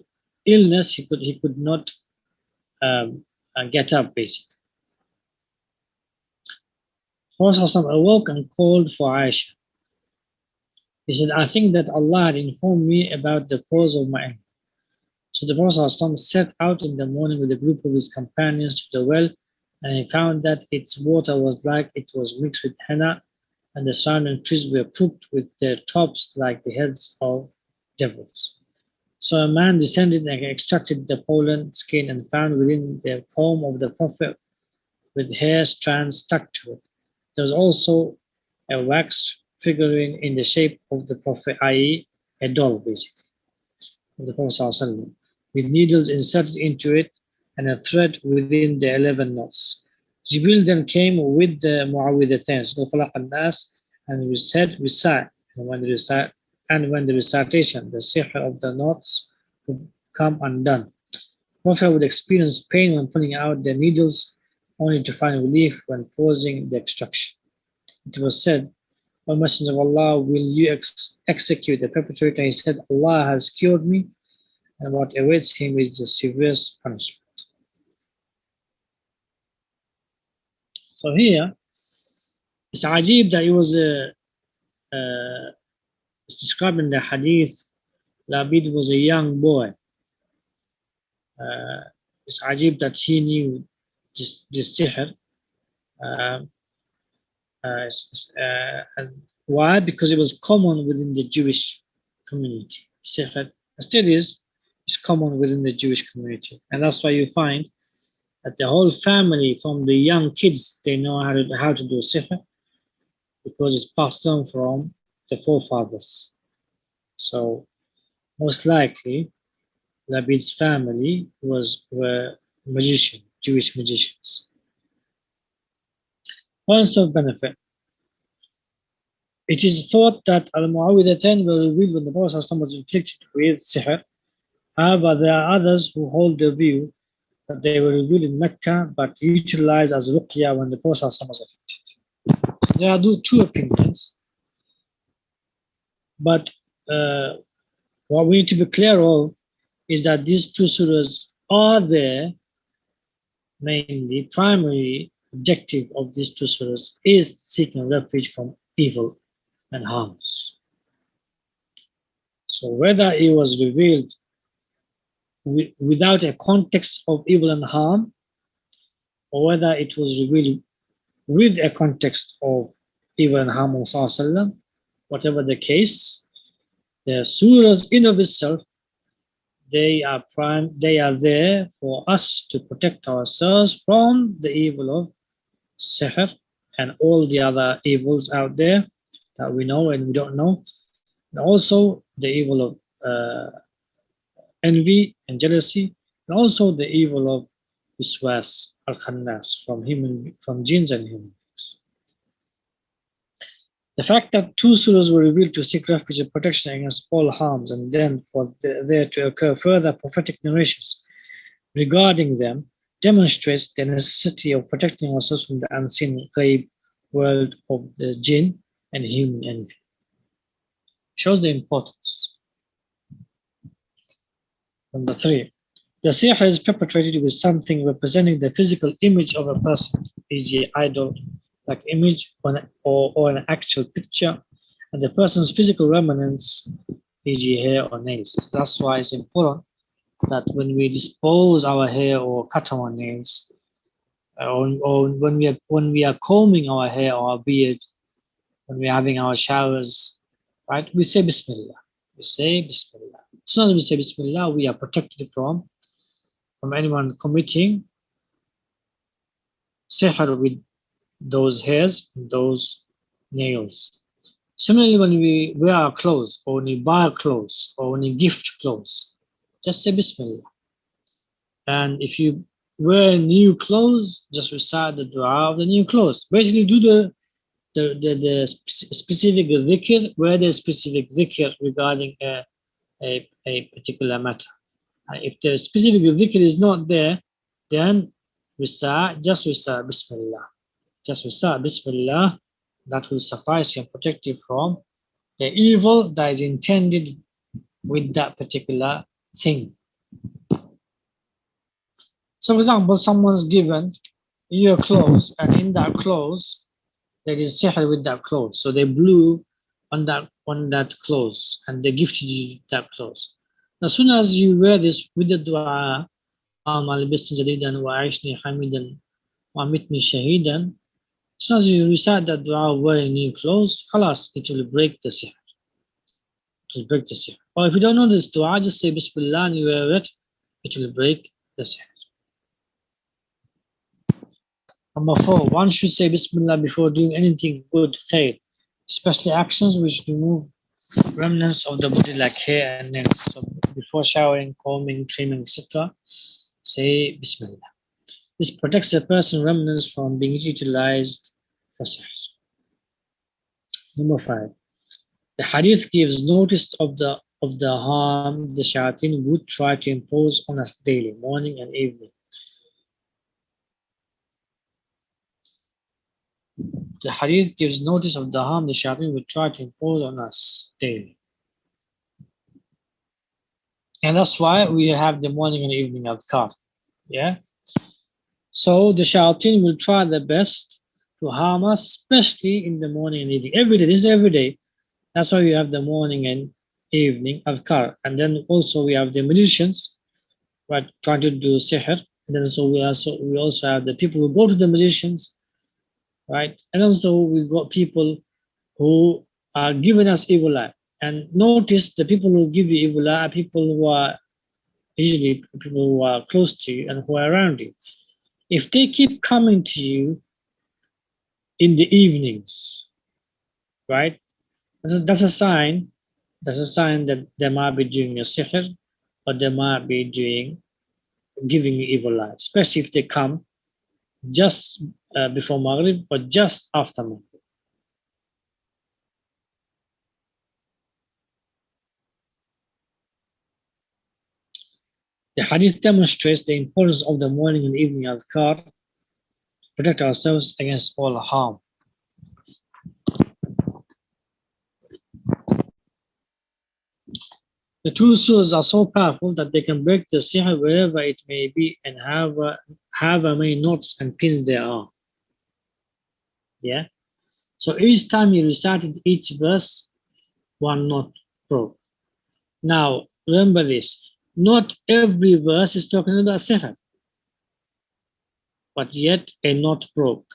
illness? He could not get up, basically. Prophet awoke and called for Aisha. He said, "I think that Allah had informed me about the cause of my anger." So the Prophet set out in the morning with a group of his companions to the well, and he found that its water was like it was mixed with henna, and the surrounding trees were crooked with their tops like the heads of devils. So a man descended and extracted the pollen skin and found within the comb of the Prophet with hair strands stuck to it. There was also a wax figurine in the shape of the Prophet, i.e., a doll, basically, of the Prophet ﷺ, with needles inserted into it and a thread within the 11 knots. Jibril then came with the Mu'awwidhatayn, so Falaq al-Nas, and we said, recite. And when the recitation, the sihr of the knots would come undone. Prophet would experience pain when pulling out the needles, only to find relief when pausing the extraction. It was said, O Messenger of Allah, will you execute the perpetrator? He said, Allah has cured me, and what awaits him is the severest punishment. So here, it's ajib that it was it's described in the Hadith, Labid was a young boy. It's ajib that he knew this sihr. Why? Because it was common within the Jewish community. Sihr studies is common within the Jewish community, and that's why you find that the whole family, from the young kids, they know how to do sihr, because it's passed on from the forefathers. So most likely, Labid's family were Jewish magicians. Points of benefit. It is thought that al-Mu'awwidhatayn were revealed when the Prophet was inflicted with sihr. However, there are others who hold the view that they were revealed in Mecca but utilized as Ruqya when the Prophet was afflicted. There are two opinions, but what we need to be clear of is that these two surahs are there. Mainly, primary objective of these two surahs is seeking refuge from evil and harms. So whether it was revealed without a context of evil and harm, or whether it was revealed with a context of evil and harm on Sallallahu, whatever the case, the surahs in of itself, they are there for us to protect ourselves from the evil of sihr and all the other evils out there that we know and we don't know, and also the evil of envy and jealousy, and also the evil of waswas al-khannas from jinns and human beings. The fact that two surahs were revealed to seek refuge and protection against all harms, and then for there to occur further prophetic narrations regarding them, demonstrates the necessity of protecting ourselves from the unseen ghaib world of the jinn and human envy. Shows the importance. Number 3. The sihr is perpetrated with something representing the physical image of a person, e.g. idol, like image or an actual picture, and the person's physical remnants, e.g. hair or nails. That's why it's important that when we dispose our hair or cut our nails, or when we are combing our hair or our beard, when we are having our showers, right? We say Bismillah. We say Bismillah. As soon as we say Bismillah, we are protected from anyone committing sihr with those hairs and those nails. Similarly, when we wear our clothes, or when we buy clothes, or when we gift clothes, just say Bismillah. And if you wear new clothes, just recite the dua of the new clothes. Basically, do the specific dhikr, where there's specific dhikr regarding a particular matter. If the specific dhikr is not there, then just recite Bismillah. Just recite Bismillah. That will suffice and protect you from the evil that is intended with that particular thing. So, for example, someone's given you a clothes, and in that clothes there is sihr with that clothes. So they blew on that clothes, and they gifted you that clothes. As soon as you wear this with the dua, as soon as you recite that dua wearing new clothes, khalas, it will break the sihr. It will break the sihr. Or if you don't know this dua, just say Bismillah and you wear it, it will break the sihr. Number 4, one should say Bismillah before doing anything good, khair, especially actions which remove remnants of the body like hair and nails. So before showering, combing, trimming, etc., say Bismillah. This protects the person remnants from being utilized for sihr. Number 5, the hadith gives notice of the harm the shayateen would try to impose on us daily, morning and evening. The hadith gives notice of the harm the shayateen would try to impose on us daily. And that's why we have the morning and evening adhkar. Yeah? So the shayateen will try their best to harm us, especially in the morning and evening. Every day, this is every day. That's why we have the morning and evening adhkar. And then also we have the magicians, right, trying to do sihr. And then so we also have the people who go to the magicians, right? And also we've got people who are giving us evil eye. And notice the people who give you evil eye are people who are usually people who are close to you and who are around you. If they keep coming to you in the evenings, right? That's a sign. That's a sign that they might be doing a sihr, or they might be giving you evil eye, especially if they come just before Maghrib or just after Maghrib. The hadith demonstrates the importance of the morning and evening adhkar to protect ourselves against all harm. The two surahs are so powerful that they can break the sihr wherever it may be and however many knots and pins there are. Yeah. So each time you recited each verse, one knot broke. Now remember this: not every verse is talking about sihr, but yet a knot broke,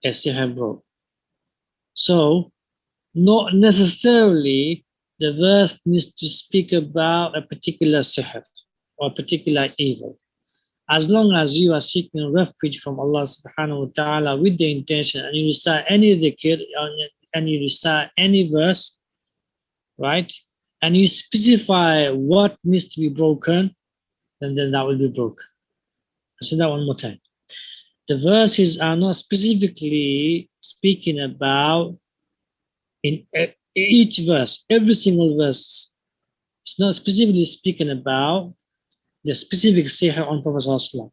a sihr broke. So not necessarily the verse needs to speak about a particular sihr or a particular evil. As long as you are seeking refuge from Allah subhanahu wa ta'ala with the intention, and you recite any dhikr and you recite any verse, right? And you specify what needs to be broken, then that will be broken. I'll say that one more time. The verses are not specifically speaking about in each verse, every single verse. It's not specifically speaking about the specific sihr on Prophet ﷺ.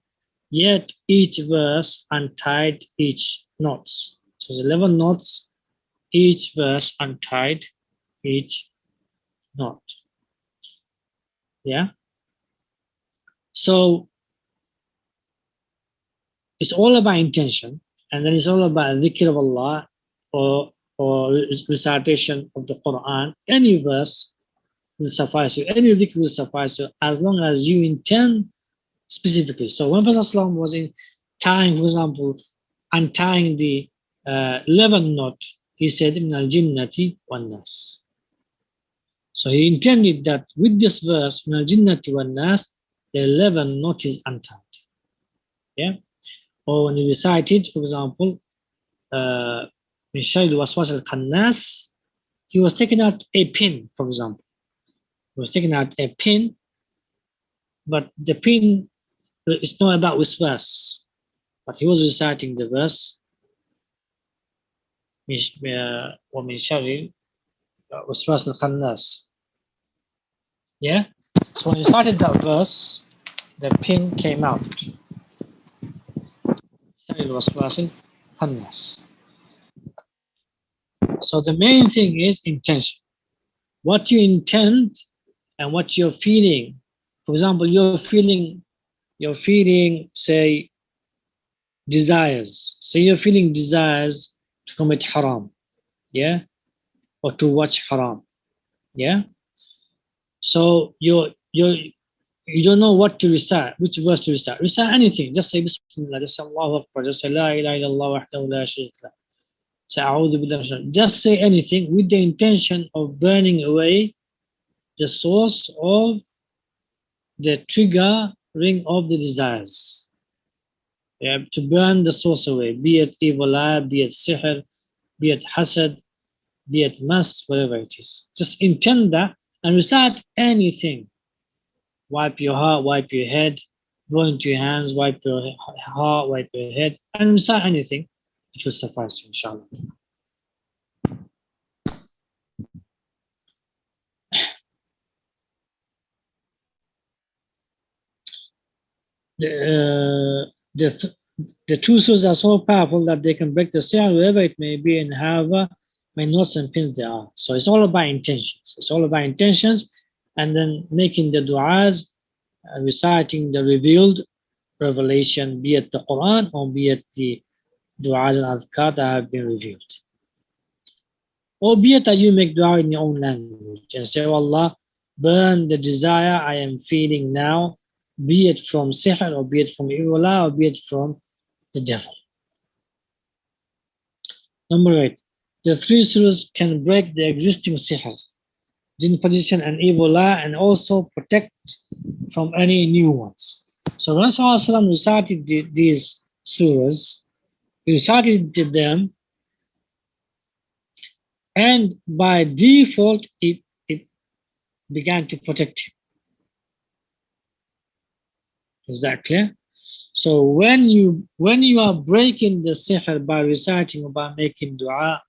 Yet each verse untied each knots. So there's 11 knots, each verse untied each knot. Yeah? So it's all about intention, and then it's all about dhikr of Allah or recitation of the Quran. Any verse will suffice you, any dhikr will suffice you, as long as you intend specifically. So when Prophet ﷺ was in tying, for example, untying the 11 knot, he said, "Min al-jinnati wan-nas." So he intended that with this verse, "Min al-jinnati wan-nas," the 11 knot is untied. Yeah. Or when you recite it, for example, "Min sharri al-waswas al-khannas," he was taking out a pin, for example. He was taking out a pin, but the pin is not about waswas. But he was reciting the verse, وَمِن شَرِّ وَسْوَاسِ الْخَنَّاسِ. Yeah? So when he started that verse, the pin came out. So the main thing is intention. What you intend and what you're feeling. For example, you're feeling, say, desires. Say you're feeling desires to commit haram. Yeah? Or to watch haram. Yeah? So you don't know what to recite, which verse to recite. Recite anything. Just say Bismillah. Just say Allahu Akbar. Just say La ilaha illallah wahdahu la sharika lah. Say A'udhu billahi. Just say anything with the intention of burning away the source of the triggering of the desires. Yeah, to burn the source away, be it evil eye, be it sihr, be it hasad, be it mas, whatever it is. Just intend that and recite anything. Wipe your heart, wipe your head, go into your hands, wipe your heart, wipe your head, and recite anything. It will suffice, inshallah. The two surahs are so powerful that they can break the sihr wherever it may be and however many knots and pins there are. So it's all about intentions. It's all about intentions and then making the du'as, reciting the revealed revelation, be it the Quran or be it the du'as and adhkar that have been revealed. Or be it that you make dua in your own language and say, oh Allah, burn the desire I am feeling now, be it from sihr or be it from evil or be it from the devil. Number 8, the three surahs can break the existing sihr, jinn-possession and evil and also protect from any new ones. So when Rasulullah recited these surahs, he recited them, and by default, it began to protect him. Is that clear? So when you are breaking the sihr by reciting or by making dua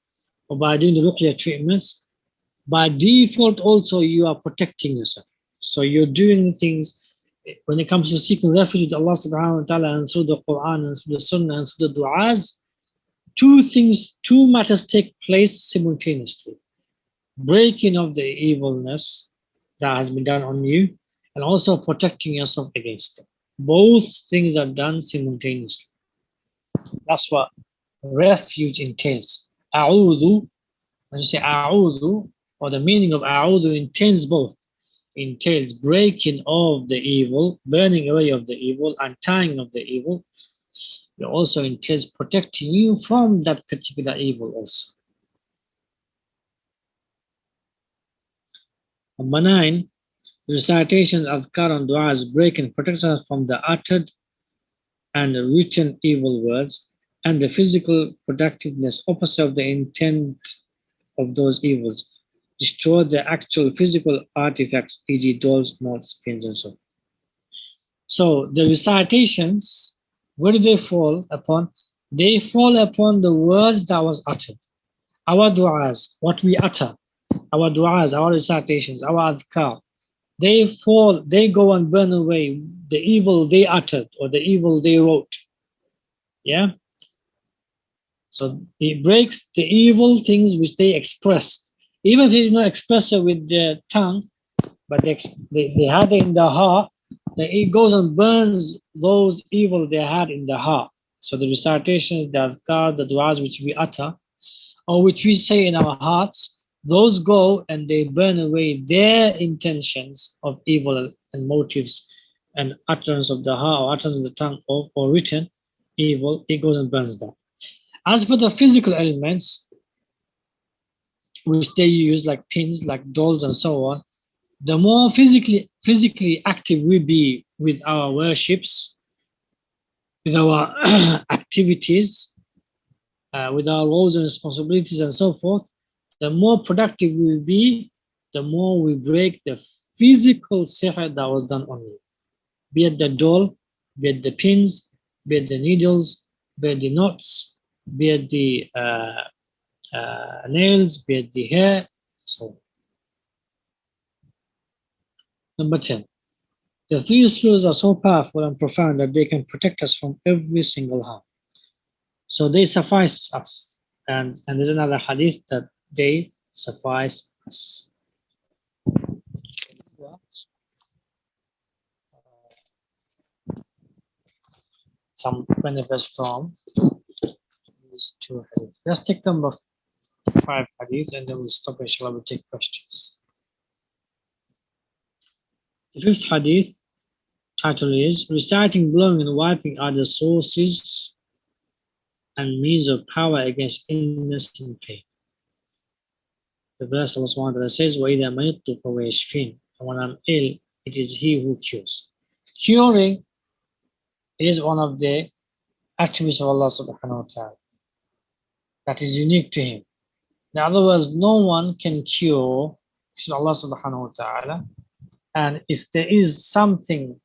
or by doing the ruqya treatments, by default also you are protecting yourself. So you're doing things when it comes to seeking refuge with Allah subhanahu wa ta'ala and through the Quran and through the Sunnah and through the du'as, two matters take place simultaneously. Breaking of the evilness that has been done on you and also protecting yourself against it. Both things are done simultaneously. That's what refuge entails. A'udhu, when you say a'udhu, or the meaning of a'udhu entails both. Entails breaking of the evil, burning away of the evil, untying of the evil. It also entails protecting you from that particular evil also. Number 9, recitations of adhkar and du'as break and protect us from the uttered and written evil words and the physical productiveness opposite of the intent of those evils. Destroy the actual physical artifacts, e.g. dolls, knots, pins, and so on. So the recitations, where do they fall upon? They fall upon the words that was uttered. Our du'as, what we utter, our du'as, our recitations, our adhkar, they go and burn away the evil they uttered or the evil they wrote. Yeah? So it breaks the evil things which they expressed. Even if they did not express it with their tongue, but they had it in the heart, then it goes and burns those evil they had in the heart. So the recitations, the adhkar, the du'as which we utter, or which we say in our hearts, those go and they burn away their intentions of evil and motives and utterance of the heart or utterance of the tongue or written evil, it goes and burns them. As for the physical elements, which they use like pins, like dolls and so on, the more physically active we be with our worships, with our activities, with our roles and responsibilities and so forth, the more productive we will be, the more we break the physical sihr that was done on you. Be it the doll, be it the pins, be it the needles, be it the knots, be it the nails, be it the hair, so on. Number 10. The three surahs are so powerful and profound that they can protect us from every single harm. So they suffice us. And there's another hadith that they suffice us. Some benefits from these two hadiths. Let's take number 5 hadith and then we'll stop inshallah, we'll take questions. The 5th hadith title is Reciting, blowing and wiping are the sources and means of power against illness and pain. The verse Allah subhanahu wa ta'ala says, وَإِذَا مَيِطُّ فَهُوَ يَشْفِينَ. And when I'm ill, it is He who cures. Curing is one of the attributes of Allah subhanahu wa ta'ala that is unique to him. In other words, no one can cure except Allah subhanahu wa ta'ala. And if there is something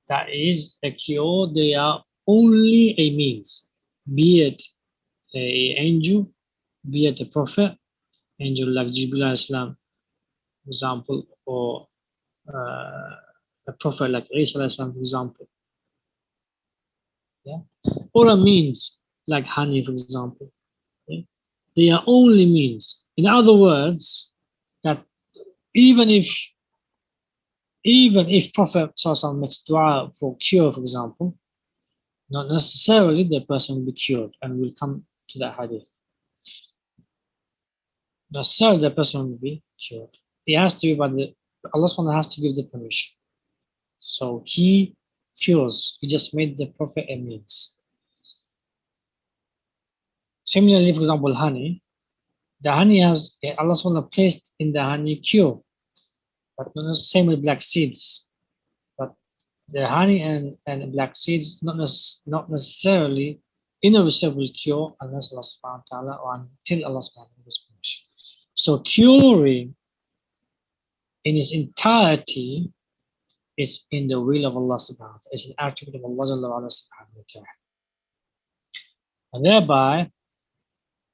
that is a cure, they are only a means, be it an angel, be it a prophet, angel like Jibril Islam, for example, or a prophet like Isa Islam, for example. Yeah? Or a means like honey, for example. Yeah? They are only means. In other words, that even if Prophet Sallallahu makes dua for cure, for example, not necessarily the person will be cured, and we'll come to that hadith. Not necessarily the person will be cured. It has to be by Allah subhanahu has to give the permission. So he cures. He just made the prophet a means. Similarly, for example, honey. The honey has Allah subhanahu placed in the honey cure, but not the same with black seeds. But the honey and black seeds not necessarily in a itself will cure unless Allah subhanahu wa ta'ala or until Allah subhanahu wa ta'ala gives permission. So curing in its entirety is in the will of Allah subhanahu wa ta'ala. It's an attribute of Allah subhanahu wa ta'ala. And thereby,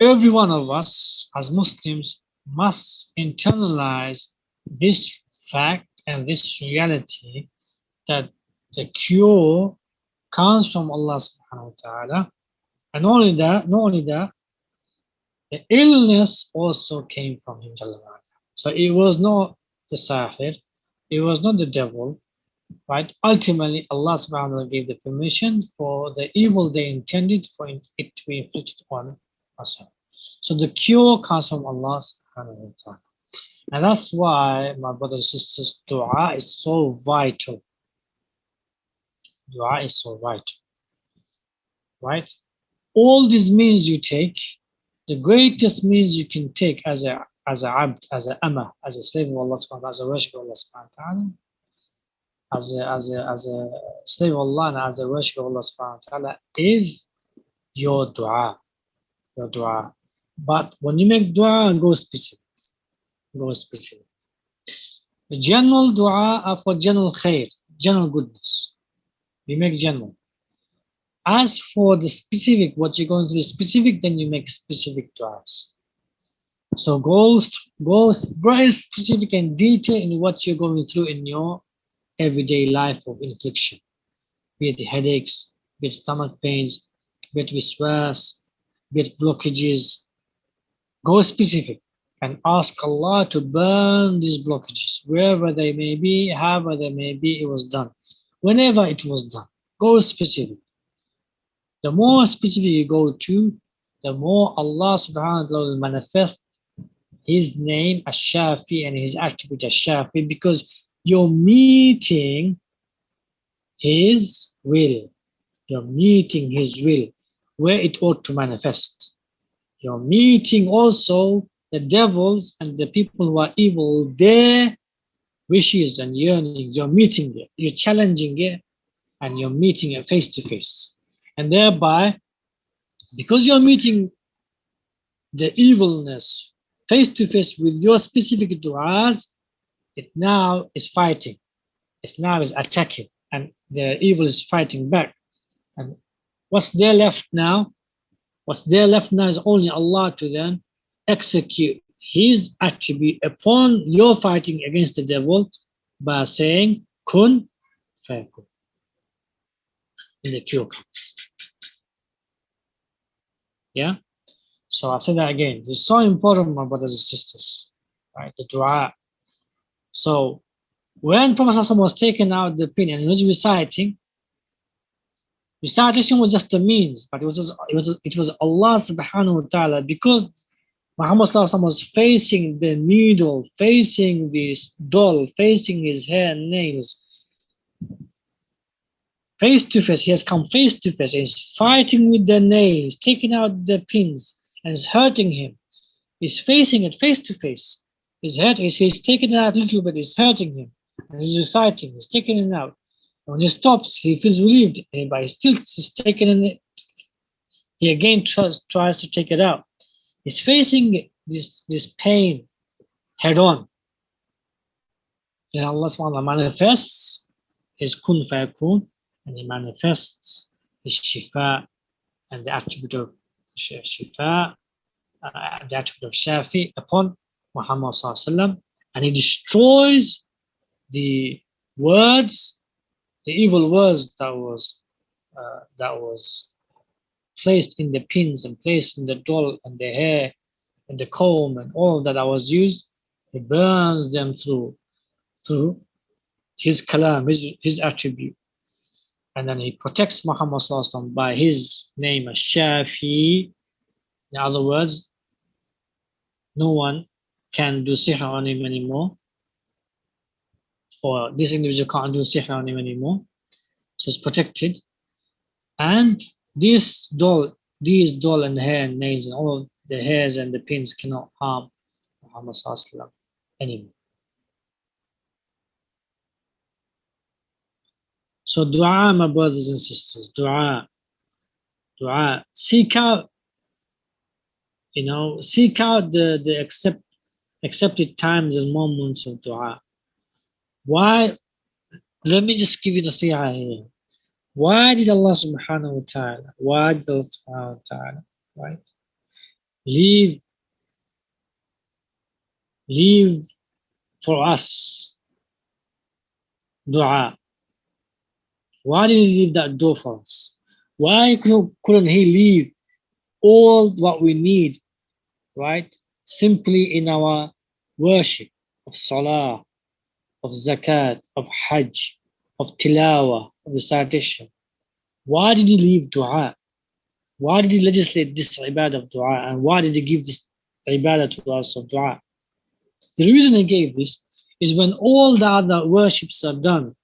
every one of us as Muslims must internalize this fact and this reality that the cure comes from Allah subhanahu wa ta'ala. And not only that, the illness also came from him. So it was not the sihr, it was not the devil, right? Ultimately, Allah subhanahu wa ta'ala gave the permission for the evil they intended for it to be inflicted on us. So the cure comes from Allah subhanahu wa ta'ala. And that's why, my brothers and sisters, dua is so vital. Dua is so vital. Right? All these means you take, the greatest means you can take as a abd, as a amma, as a slave of Allah subhanahu wa ta'ala, as a worship of Allah subhanahu wa ta'ala, as a slave of Allah and as a worship of Allah subhanahu wa ta'ala is your dua. Your dua. But when you make dua, go specific. Go specific. The general dua are for general khair, general goodness. You make general. As for the specific, what you're going to do specific, then you make specific duas. So go very specific and detailed in what you're going through in your everyday life of infliction. Be it headaches, be it stomach pains, be it waswas, be it blockages. Go specific and ask Allah to burn these blockages, wherever they may be, however they may be, it was done. Whenever it was done, go specific. The more specific you go to, the more Allah subhanahu wa ta'ala will manifest His name Ash-Shafi and His attribute Ash-Shafi, because you're meeting His will. You're meeting His will where it ought to manifest. You're meeting also the devils and the people who are evil, their wishes and yearnings. You're meeting it, you're challenging it, and you're meeting it face to face. And thereby, because you're meeting the evilness face to face with your specific du'as, it now is fighting. It now is attacking, and the evil is fighting back. And what's there left now? What's there left now is only Allah to then execute His attribute upon your fighting against the devil by saying, Kun fayakun. And the cure comes. Yeah? So I say that again. It's so important, my brothers and sisters. Right? The dua. So when Prophet was taken out the pin and he was reciting was just a means, but it was Allah subhanahu wa ta'ala, because Muhammad was facing the needle, facing this doll, facing his hair and nails, face to face. He has come face to face. He's fighting with the nails, taking out the pins, and it's hurting him. He's facing it face to face. He's taking it out a little bit, it's hurting him. And he's reciting, he's taking it out. When he stops, he feels relieved, but he's taking it He again tries to take it out. He's facing this pain head on. And Allah subhanahu wa ta'ala manifests his kun fayakun, and he manifests his shifa and the attribute of shifa, the attribute of shafi upon Muhammad sallallahu alaihi wasallam, and he destroys the words, the evil words that was placed in the pins and placed in the doll and the hair and the comb and all of that was used. He burns them through his kalam, his attribute. And then he protects Muhammad sallallahu alaihi wasallam by his name as Shafi. In other words, no one can do sihr on him anymore, or this individual can't do sihr on him anymore. So it's protected. And these doll and hair and nails and all of the hairs and the pins cannot harm Muhammad sallallahu alaihi wasallam anymore. So dua, my brothers and sisters, dua. Seek out, the accepted times and moments of dua. Why? Let me just give you the nasihah here. Why did Allah subhanahu wa ta'ala, right, leave for us dua? Why did he leave that door for us? Why couldn't he leave all what we need, right, simply in our worship of salah, of zakat, of hajj, of tilawah, of recitation? Why did he leave dua? Why did he legislate this ibadah of dua? And why did he give this ibadah to us of dua? The reason he gave this is when all the other worships are done,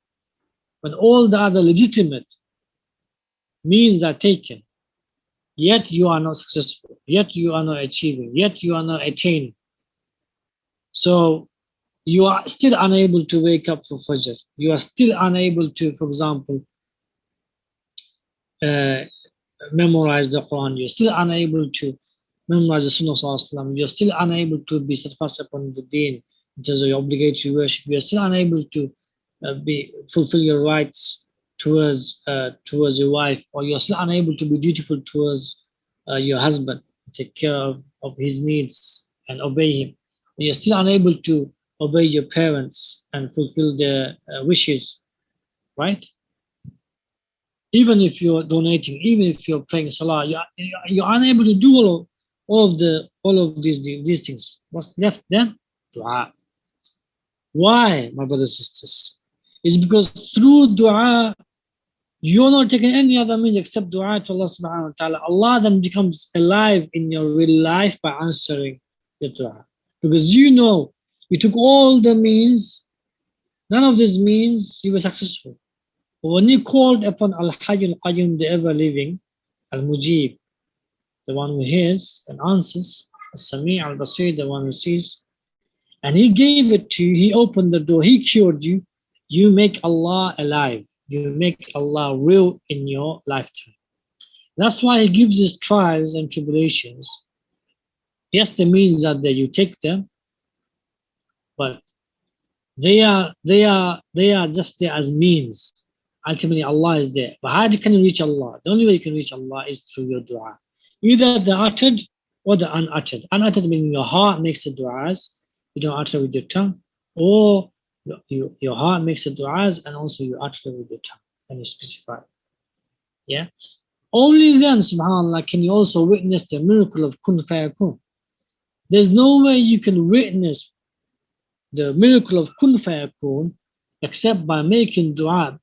when all the other legitimate means are taken, yet you are not successful, yet you are not achieving, yet you are not attaining. So you are still unable to wake up for Fajr. You are still unable to, for example, memorize the Quran. You're still unable to memorize the Sunnah Sallallahu Alaihi Wasallam. You're still unable to be steadfast upon the deen in terms of your obligatory worship. You're still unable to fulfill your rights towards your wife, or you're still unable to be dutiful towards your husband, take care of his needs and obey him. You're still unable to obey your parents and fulfill their wishes, right? Even if you're donating, even if you're praying salah, you're unable to do all of these things. What's left then? Dua. Why, my brothers and sisters? It's because through dua, you're not taking any other means except dua to Allah subhanahu wa ta'ala. Allah then becomes alive in your real life by answering your dua. Because you took all the means, none of these means you were successful. But when you called upon Al-Hayy Al-Qayyum, the ever-living, Al-Mujib, the one who hears and answers, Al-Sami' Al-Basir, the one who sees, and he gave it to you, he opened the door, he cured you, you make Allah alive. You make Allah real in your lifetime. That's why he gives us trials and tribulations. Yes, the means are there, you take them, but they are just there as means. Ultimately, Allah is there. But how can you reach Allah? The only way you can reach Allah is through your dua. Either the uttered or the unuttered. Unuttered meaning your heart makes the du'as, you don't utter with your tongue, or your heart makes the du'as and also you utter with your tongue, and you specify. Yeah? Only then, subhanAllah, can you also witness the miracle of kun fayakun. There's no way you can witness the miracle of kun fayakun except by making dua,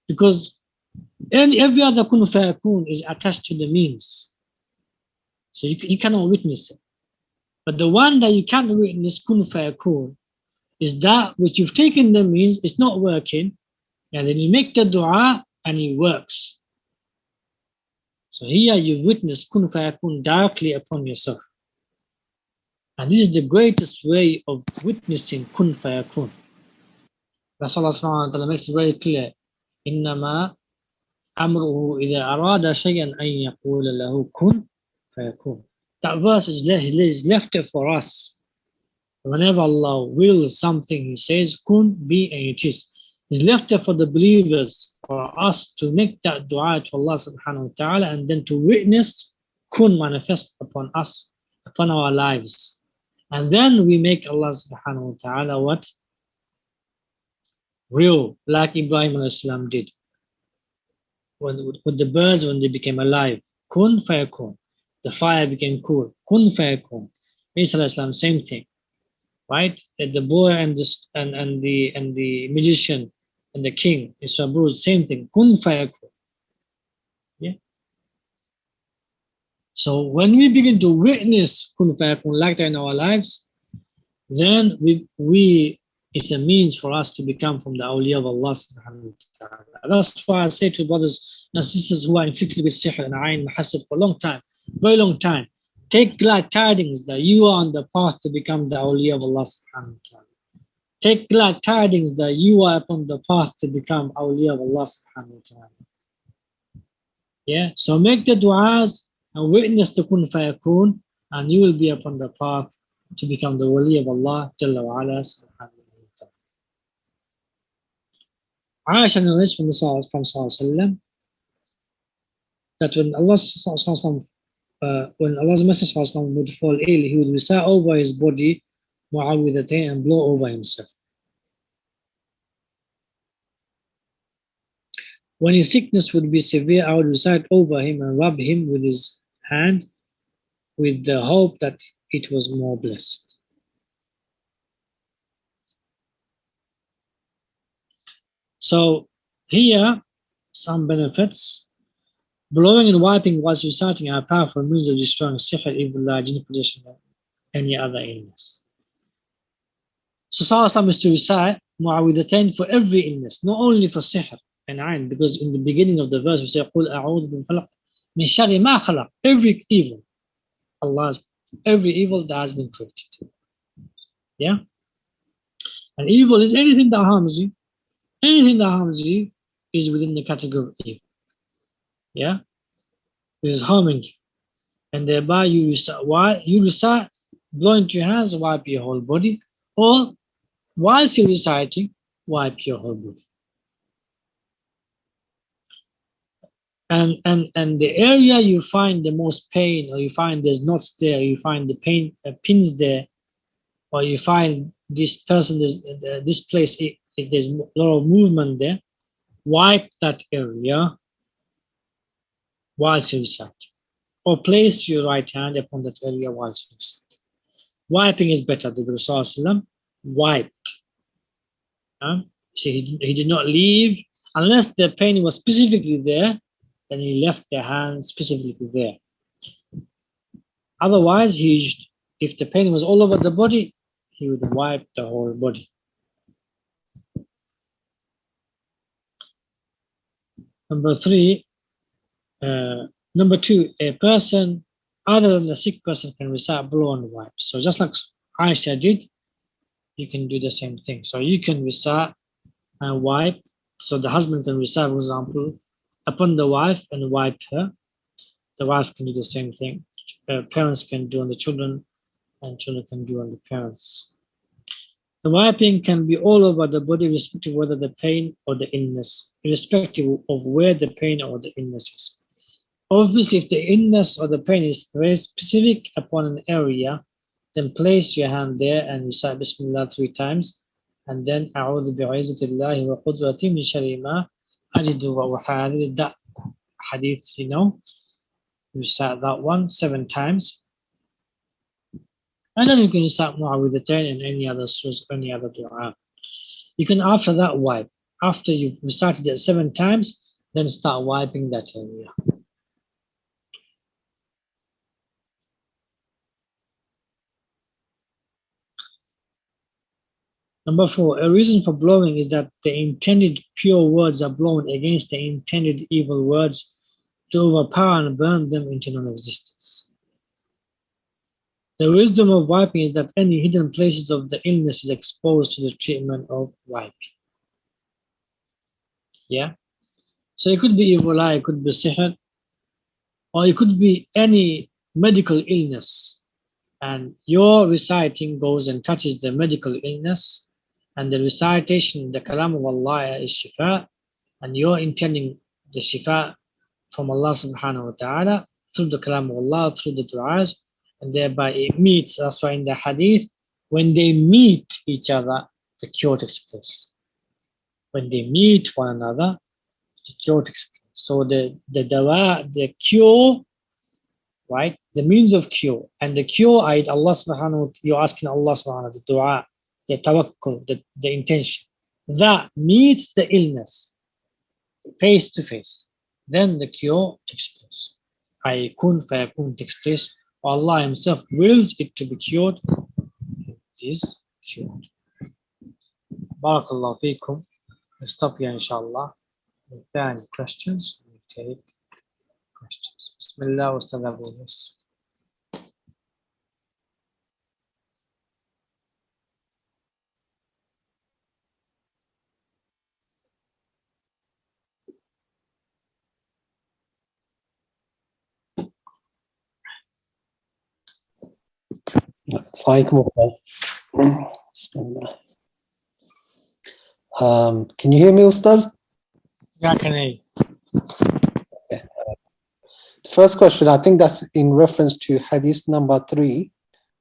because every other kun fayakun is attached to the means. So you cannot witness it. But the one that you can't witness, kun fayakun, is that which you've taken the means, it's not working, and then you make the dua and it works. So here you've witnessed kun fayakun directly upon yourself. And this is the greatest way of witnessing kun fayakun. That's Allah subhanahu wa ta'ala makes it very clear. Innama أمره إذا أراد شيئا أن يقول له كن فيكون. That verse is left for us. Whenever Allah wills something, He says, kun, be, and it is. It's left for the believers, for us to make that dua to Allah subhanahu wa ta'ala, and then to witness kun manifest upon us, upon our lives. And then we make Allah subhanahu wa ta'ala what? Real, like Ibrahim alayhi salam did. With the birds, when they became alive, kun fayakun. The fire became cool, kun fayakun. Isa alayhi salam, same thing. Right? The boy and the magician and the king is Sabrud, same thing. Kun fayakun. Yeah. So when we begin to witness kun fayakun like that in our lives, then we it's a means for us to become from the awliya of Allah subhanahu wa ta'ala. That's why I say to brothers and sisters who are inflicted with sihr and ayn hasad for a long time, very long time, take glad tidings that you are on the path to become the awliya of Allah subhanahu wa ta'ala. Take glad tidings that you are upon the path to become awliya of Allah subhanahu wa ta'ala. Yeah, so make the du'as and witness the kun fayakun, and you will be upon the path to become the wali of Allah Jalla wa Ala subhanahu wa ta'ala. Aisha narrates from Sallallahu Alaihi Wasallam that when Allah's Messenger would fall ill, he would recite over his body mu'awwidhatayn and blow over himself. When his sickness would be severe, I would recite over him and rub him with his hand with the hope that it was more blessed. So here, some benefits. Blowing and wiping whilst reciting are powerful means of destroying sihr, evil eye, jinn-possession, and any other illness. So Sallallahu is to recite mu'awwidhatayn for every illness, not only for sihr and ayn, because in the beginning of the verse we say, قُلْ أَعُوذُ بِالْفَلَقِ مِنْ شَرِّ مَا خَلَقَ. Every evil, every evil that has been created. Yeah? And evil is anything that harms you. Anything that harms you is within the category of evil. Yeah? It is harming you. And thereby you recite, blow into your hands, wipe your whole body, or whilst you're reciting, wipe your whole body. And the area you find the most pain, or you find there's knots there, or you find the pain pins there, or you find this person, this place, there's a lot of movement there, wipe that area whilst you recite. Or place your right hand upon that area whilst you recite. Wiping is better. The Prophet wiped. So he did not leave, unless the pain was specifically there, then he left the hand specifically there. Otherwise, if the pain was all over the body, he would wipe the whole body. Number two, a person other than the sick person can recite, blow and wipe. So just like Aisha did, you can do the same thing. So you can recite and wipe. So the husband can recite, for example, upon the wife and wipe her. The wife can do the same thing. Parents can do on the children, and children can do on the parents. The wiping can be all over the body, irrespective of whether the pain or the illness, irrespective of where the pain or the illness is. Obviously, if the illness or the pain is very specific upon an area, then place your hand there and recite Bismillah 3 times, and then أعوذ بعزة الله وقدرته من شر ما أجد وأحاذر. That hadith, recite that one 7 times, and then you can recite mu'awwidhatayn and any other source, any other dua. You can after that wipe. After you've recited it 7 times, then start wiping that area. Number 4, a reason for blowing is that the intended pure words are blown against the intended evil words to overpower and burn them into non-existence. The wisdom of wiping is that any hidden places of the illness is exposed to the treatment of wiping. Yeah? So it could be evil eye, it could be sihr, or it could be any medical illness. And your reciting goes and touches the medical illness, and the recitation, the kalam of Allah is shifa, and you're intending the shifa from Allah subhanahu wa ta'ala through the kalam of Allah, through the du'as, and thereby it meets. That's why in the hadith, when they meet each other, the cure takes place. When they meet one another, the cure takes place. So the dawa, the cure, right? The means of cure. And the cure, Allah subhanahu wa ta'ala, you're asking Allah subhanahu wa ta'ala, the dua, the tawakkul, the intention. That meets the illness face to face. Then the cure takes place. Kun fayakun takes place. Allah Himself wills it to be cured. It is cured. Barakallahu feekum. We'll stop here inshallah. If there are any questions, we take questions. Bismillah wa sallallahu alayhi wa. Bismillah. Can you hear me, Ustaz? Yeah, can I? Okay. The first question, I think that's in reference to Hadith number 3.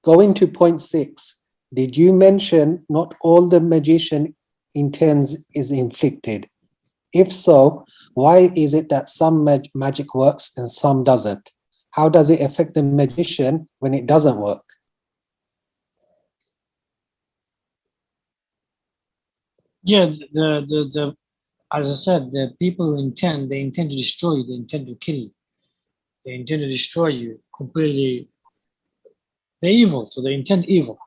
Going to point 6, did you mention not all the magician intends is inflicted? If so, why is it that some magic works and some doesn't? How does it affect the magician when it doesn't work? Yeah, the as I said, the people who they intend to destroy you, they intend to kill you, they intend to destroy you completely. They're evil, so they intend evil.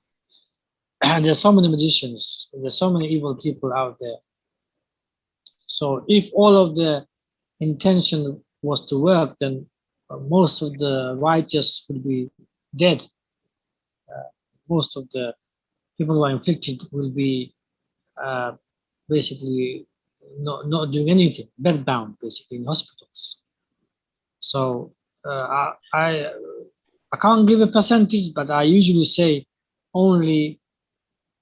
And there's so many magicians, there's so many evil people out there. So if all of the intention was to work, then most of the righteous would be dead. Most of the people who are inflicted will be basically not doing anything, bedbound, basically in hospitals. So I can't give a percentage, but I usually say only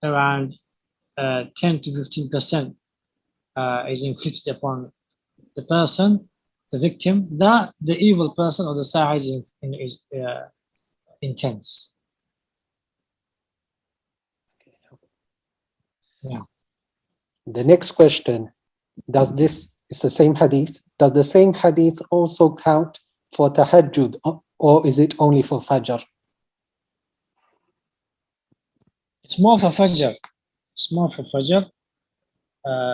around 10 to 15% is inflicted upon the person, the victim, that the evil person or the sahir is intense. Yeah. The next question, it's the same hadith, does the same hadith also count for tahajjud, or is it only for fajr? It's more for fajr. It's more for fajr.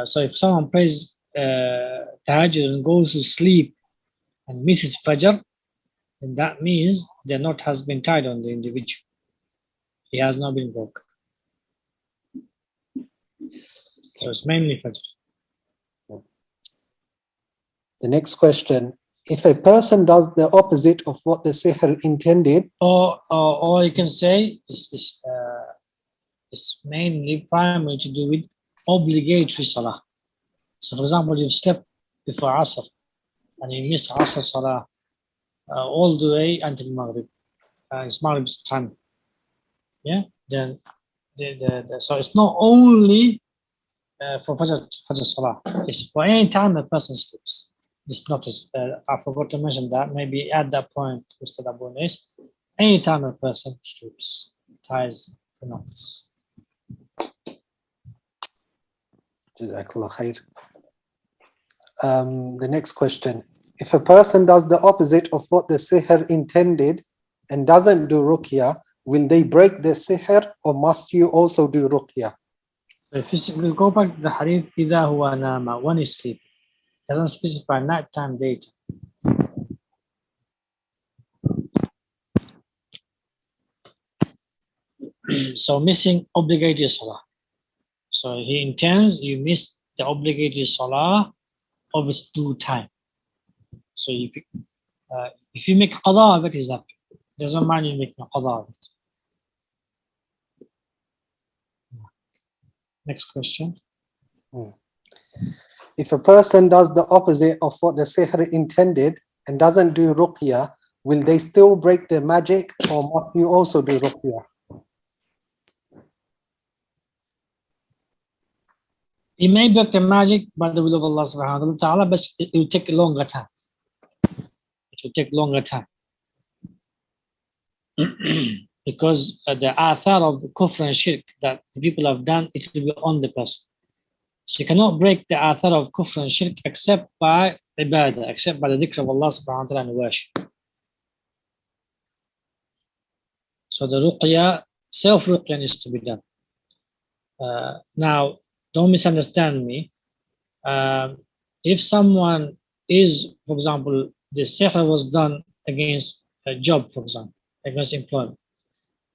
So if someone prays tahajjud and goes to sleep and misses fajr, then that means the knot has been tied on the individual. He has not been broken. So it's mainly fajr. The next question, if a person does the opposite of what the sihr intended, or you can say it's mainly primarily to do with obligatory salah. So for example, you've slept before Asr and you miss Asr salah all the way until Maghrib. It's Maghrib's time. Yeah, then so it's not only for Fajr salah. It's for any time a person sleeps. This notice, I forgot to mention that. Maybe at that point, Mr. Abu Ubaid, any time a person sleeps, ties the knots. Jazakallah khair. The next question, if a person does the opposite of what the sihr intended and doesn't do ruqya, will they break the sihr, or must you also do ruqya? So if we'll go back to the hadith, إِذَا هُوَ نَامَ, when is sleep. Doesn't specify nighttime, daytime. So missing obligatory salah. So he intends you miss the obligatory salah of its due time. So if you make qada of it, is up. Doesn't mind you making qada of it. Next question. if a person does the opposite of what the sihr intended and doesn't do ruqya, will they still break their magic, or must you also do ruqya? He may break the magic by the will of Allah subhanahu wa ta'ala, but it will take a longer time. It will take longer time. Because the athar of the kufr and shirk that the people have done, it will be on the person. So you cannot break the athar of kufr and shirk except by ibadah, except by the dhikr of Allah subhanahu wa ta'ala and worship. So the ruqya, self-ruqya needs to be done. Now, don't misunderstand me. If someone is, for example, the sihr was done against a job, for example, against employment,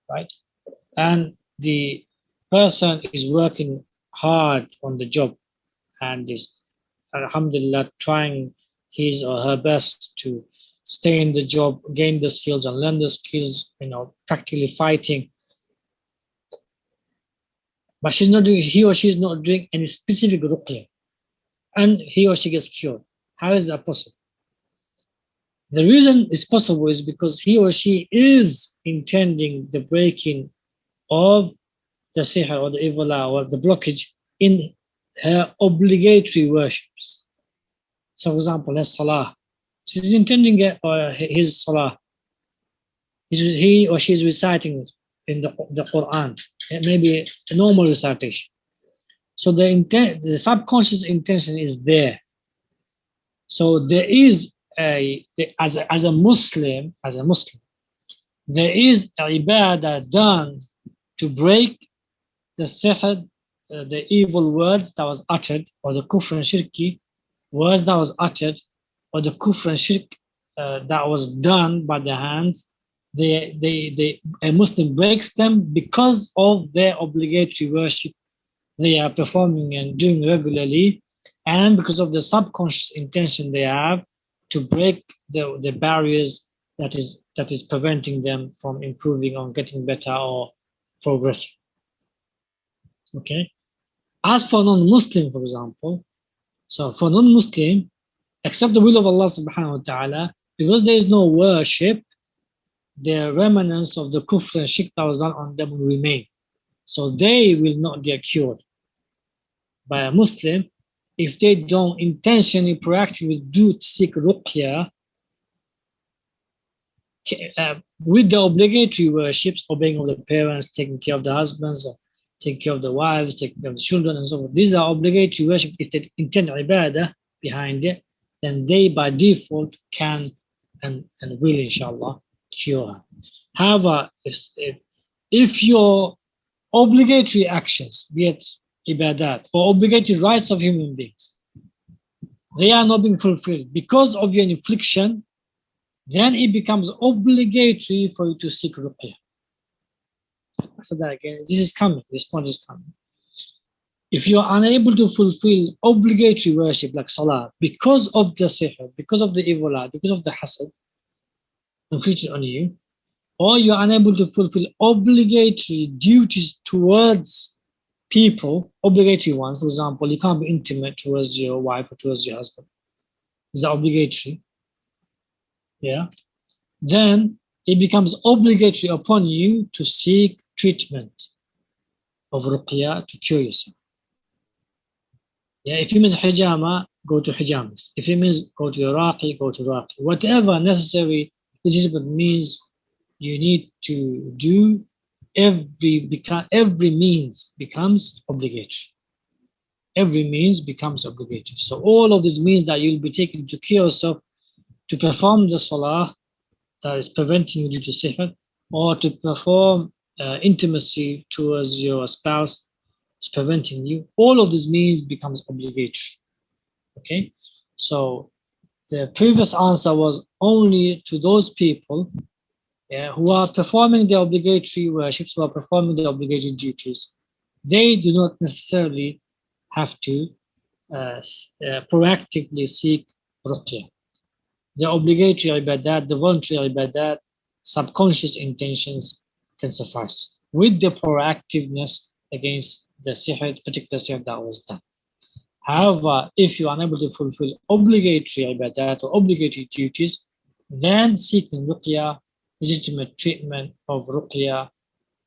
right? And the person is working hard on the job and is, alhamdulillah, trying his or her best to stay in the job, gain the skills and learn the skills, practically fighting. But he or she is not doing any specific ruqya, and he or she gets cured. How is that possible? The reason it's possible is because he or she is intending the breaking of the sihr or the evil or the blockage in her obligatory worships. So, for example, her salah. She's intending it, or his salah. He or she is reciting in the Quran. It may be a normal recitation. So the subconscious intention is there. So there is as a Muslim, there is a ibadah done to break the sihr, the evil words that was uttered, or the kufr and shirki words that was uttered, or the kufr and shirk that was done by the hands. A Muslim breaks them because of their obligatory worship they are performing and doing regularly, and because of the subconscious intention they have to break the barriers that is preventing them from improving or getting better or progressing. Okay. As for non-Muslim, for example, so for non-Muslim, except the will of Allah subhanahu wa ta'ala, because there is no worship, the remnants of the kufr and shirk that was done on them will remain. So they will not get cured by a Muslim if they don't intentionally, proactively seek ruqya with the obligatory worships, obeying of the parents, taking care of the husbands, or taking care of the wives, taking care of the children, and so forth. These are obligatory worship. If they intend ibadah behind it, then they by default can and will, inshallah, cure her. However, if your obligatory actions, be it ibadat or obligatory rights of human beings, they are not being fulfilled because of your infliction, then it becomes obligatory for you to seek ruqya. So that again, this point is coming. If you are unable to fulfill obligatory worship like salah because of the sihr, because of the evil, because of the hasad inflicted on you, or you are unable to fulfill obligatory duties towards people, obligatory ones, for example, you can't be intimate towards your wife or towards your husband. Is that obligatory? Yeah. Then it becomes obligatory upon you to seek treatment of ruqya to cure yourself. Yeah, if it means hijama, go to hijamas. If it means go to raqi, go to raqi. Whatever necessary legitimate means you need to do, every means becomes obligatory. Every means becomes obligatory. So all of these means that you'll be taking to cure yourself, to perform the salah that is preventing you to sihr, or to perform intimacy towards your spouse is preventing you, all of these means becomes obligatory. Okay, so the previous answer was only to those people who are performing the obligatory worships, who are performing the obligatory duties. They do not necessarily have to proactively seek ruqya. The obligatory ibadat, the voluntary ibadat, subconscious intentions can suffice with the proactiveness against the sihr, particular sihr that was done. However, if you are unable to fulfill obligatory ibadat or obligatory duties, then seeking ruqya, legitimate treatment of ruqya,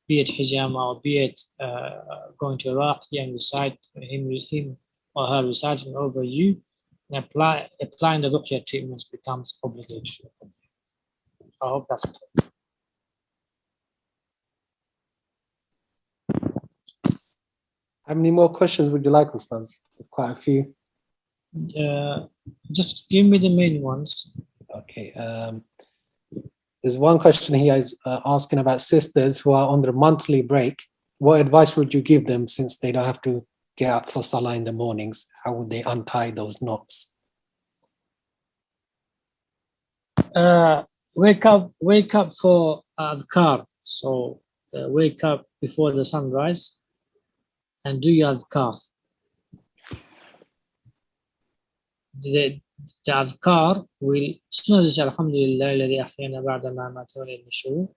be it hijama or be it going to Iraqi and recite him or her reciting over you, and applying the ruqya treatments becomes obligatory. I hope that's clear. How many more questions would you like, Ustaz? Quite a few. Just give me the main ones. Okay. There's one question here is asking about sisters who are on their monthly break. What advice would you give them since they don't have to get up for salah in the mornings? How would they untie those knots? Wake up for adhkar. So wake up before the sunrise and do your adhkar. The adhkar will, as soon as you say Alhamdulillah alladhi ahyana ba'da ma amatana an-nushur,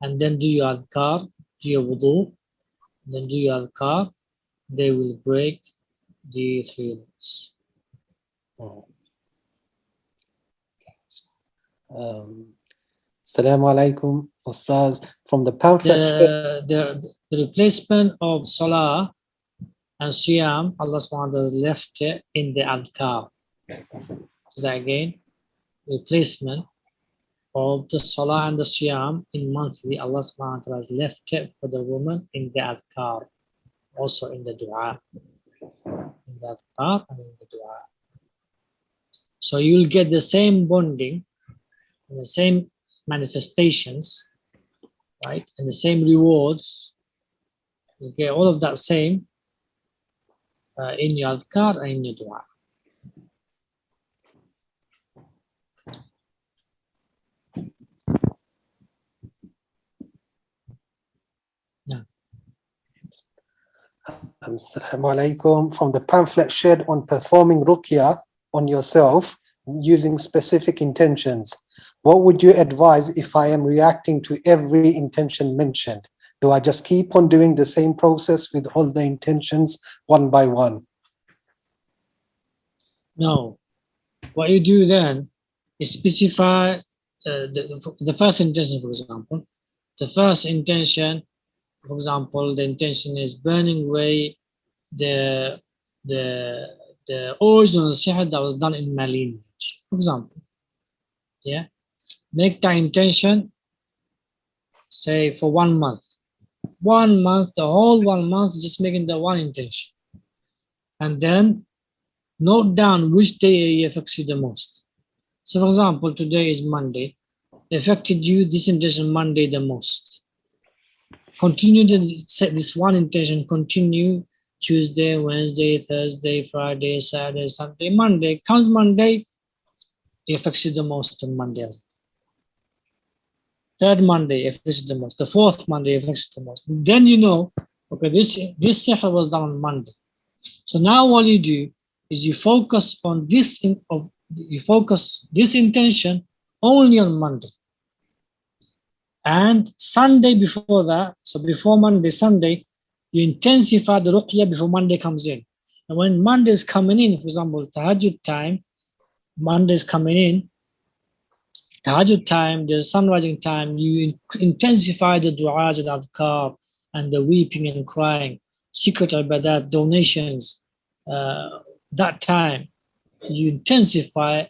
and then do your adhkar, do your wudu, then do your adhkar, they will break the 3 knots. Assalamu alaikum, Ustaz. From the pamphlet. The replacement of salah and siyam, Allah subhanahu wa ta'ala left it in the adhkar. So that again, replacement of the salah and the siyam in monthly, Allah subhanahu wa ta'ala has left it for the woman in the adhkar, also in the dua. In the adhkar and in the dua. So you'll get the same bonding and the same manifestations, right? And the same rewards. You get all of that same in your adhkar and in your dua. Assalamu alaikum. From the pamphlet shared on performing ruqya on yourself using specific intentions, what would you advise if I am reacting to every intention mentioned? Do I just keep on doing the same process with all the intentions one by one? No. What you do then is specify the first intention, for example. The first intention, for example, the intention is burning away the original sihr that was done in my lineage, for example. Yeah, make the intention, say for 1 month. 1 month, the whole 1 month, just making the one intention, and then note down which day affects you the most. So, for example, today is Monday. It affected you this intention Monday the most. Continue to set this one intention. Continue Tuesday, Wednesday, Thursday, Friday, Saturday, Sunday, Monday. Comes Monday, it affects you the most on Monday. Third Monday affects you the most. The fourth Monday affects you the most. Then you know, okay, this sihr was done on Monday. So now what you do is you focus on this this intention only on Monday. And Sunday before that, so before Monday, Sunday, you intensify the ruqya before Monday comes in. And when Monday is coming in, for example, tahajjud time, Monday is coming in, tahajjud time, the sun rising time, you intensify the du'as and adhkar and the weeping and crying, secret ibadat, donations. That time, you intensify,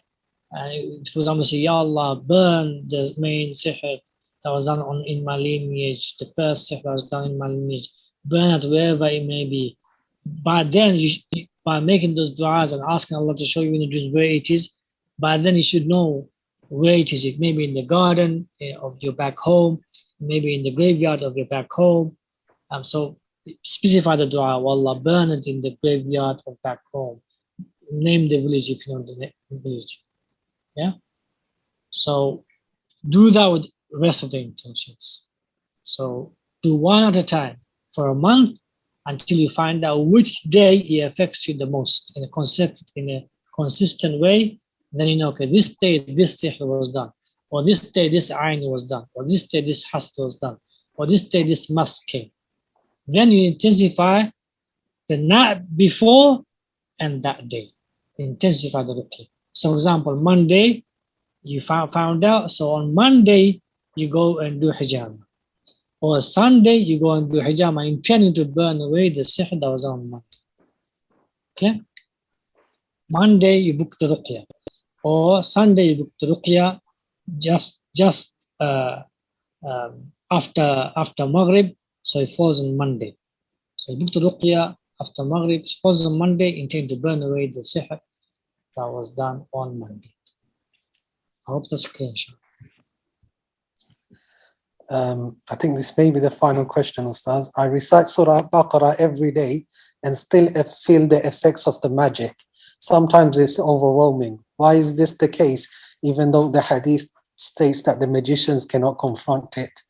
for example, say, Ya Allah, burn the main sihr that was done in my lineage, the first sihr that was done in my lineage, burn it wherever it may be. By then, by making those du'as and asking Allah to show you in the dreams where it is, by then you should know where it is. It may be in the garden of your back home, maybe in the graveyard of your back home. So specify the dua, Allah, burn it in the graveyard of back home. Name the village if you know the village. Yeah? So do that with the rest of the intentions. So do one at a time for a month until you find out which day it affects you the most in a consistent way. Then you know, okay, this day this sihr was done, or this day this ayn was done, or this day this hasd was done, or this day this mask came. Then you intensify the night before and that day. Intensify the ruqya. So, for example, Monday, you found out, so on Monday, you go and do hijama. Or Sunday, you go and do hijama, intending to burn away the sihr that was on Monday. Okay? Monday, you book the ruqya. Or Sunday, you book the ruqya just after Maghrib, so it falls on Monday. So you book the ruqya after Maghrib, it falls on Monday, intend to burn away the sihr that was done on Monday. I hope that's clear. I think this may be the final question, Ustaz. I recite Surah Baqarah every day and still feel the effects of the magic. Sometimes it's overwhelming. Why is this the case, even though the hadith states that the magicians cannot confront it,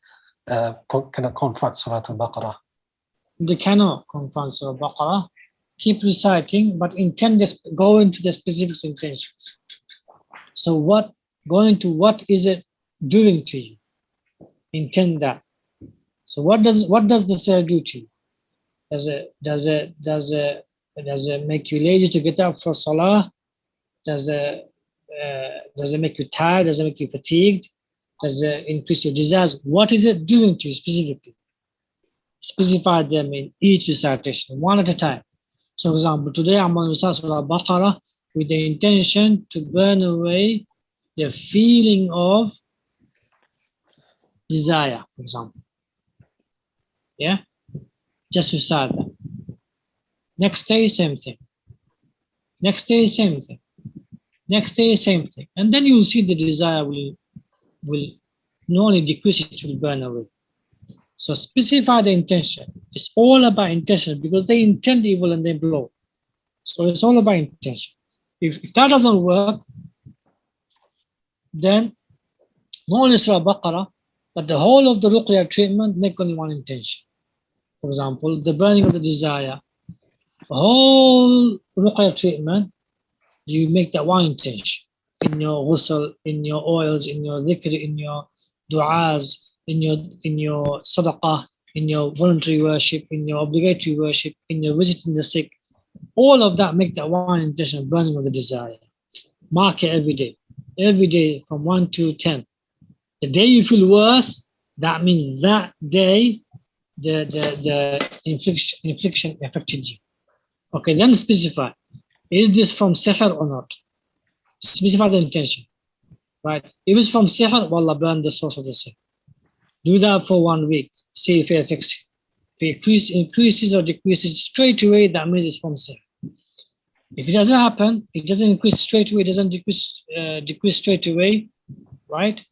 cannot confront Surah Al-Baqarah? They cannot confront Surah Baqarah. Keep reciting, but go into the specific intentions. So what is it doing to you? Intend that. So what does the sihr do to you? Does it make you lazy to get up for salah? Does it make you tired? Does it make you fatigued? Does it increase your desires? What is it doing to you specifically? Specify them in each recitation, one at a time. So, for example, today I'm going to recite Surah Baqarah with the intention to burn away the feeling of desire, for example. Yeah? Just recite that. Next day, same thing. Next day, same thing. Next day, same thing. And then you'll see the desire will not only decrease, it will burn away. So specify the intention. It's all about intention, because they intend evil and they blow. So it's all about intention. If that doesn't work, then not only Surah Baqarah, but the whole of the Ruqya treatment, make only one intention. For example, the burning of the desire. The whole Ruqya treatment, you make that one intention. In your ghusl, in your oils, in your dhikr, in your du'as, in your sadaqah, in your voluntary worship, in your obligatory worship, in your visiting the sick. All of that, make that one intention, burning of the desire. Mark it every day from 1 to 10. The day you feel worse, that means that day the infliction affected you. Okay, then specify. Is this from sihr or not? Specify the intention. Right? If it's from sihr, wallah, burn the source of the sihr. Do that for 1 week. See if it affects you. If it increases or decreases straight away, that means it's from sihr. If it doesn't happen, it doesn't increase straight away, it doesn't decrease straight away, right?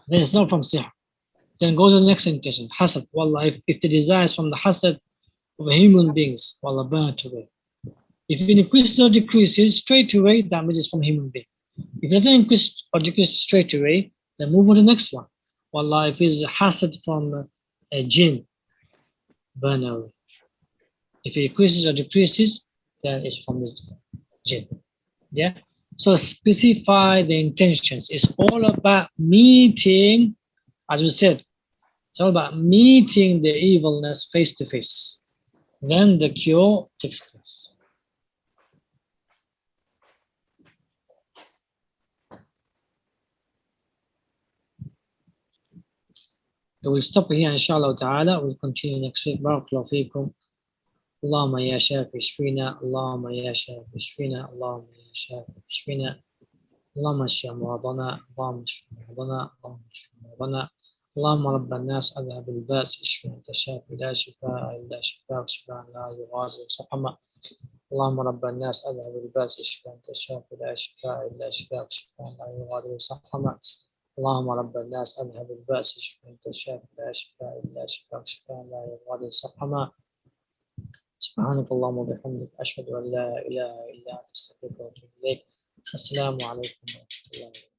Then it's not from sihr. Then go to the next intention. Hasad. Wallah, if the desire is from the hasad of human beings, wallah, burn it away. If it increases or decreases straight away, that means it's from human being. If it doesn't increase or decrease straight away, then move on to the next one. Wallah, if it's hasad from a jinn, burn away. If it increases or decreases, then it's from the jinn. Yeah? So specify the intentions. It's all about meeting, as we said, it's all about meeting the evilness face to face. Then the cure takes place. So we'll stop here, inshallah ta'ala. We'll continue next week. Barakallahu feekum. اللهم يا شافي اشفينا اللهم يا شافي اشفينا اللهم يا شافي اشفينا اللهم اشف مرضنا اللهم اشف مرضنا اللهم اشف مرضنا اللهم رب الناس اذهب الباس اشف انت الشافي لا شفاء الا شفاء شفاء لا يغادر سقما اللهم رب الناس اذهب الباس اشف انت الشافي لا شفاء الا شفاء شفاء لا يغادر سقما اللهم رب الناس اذهب الباس اشف انت الشافي لا شفاء الا شفاء شفاء لا يغادر سقما سبحانك اللهم وبحمدك أشهد أن لا إله إلا أنت أستغفرك وأتوب إليك. السلام عليكم ورحمة الله وبركاته.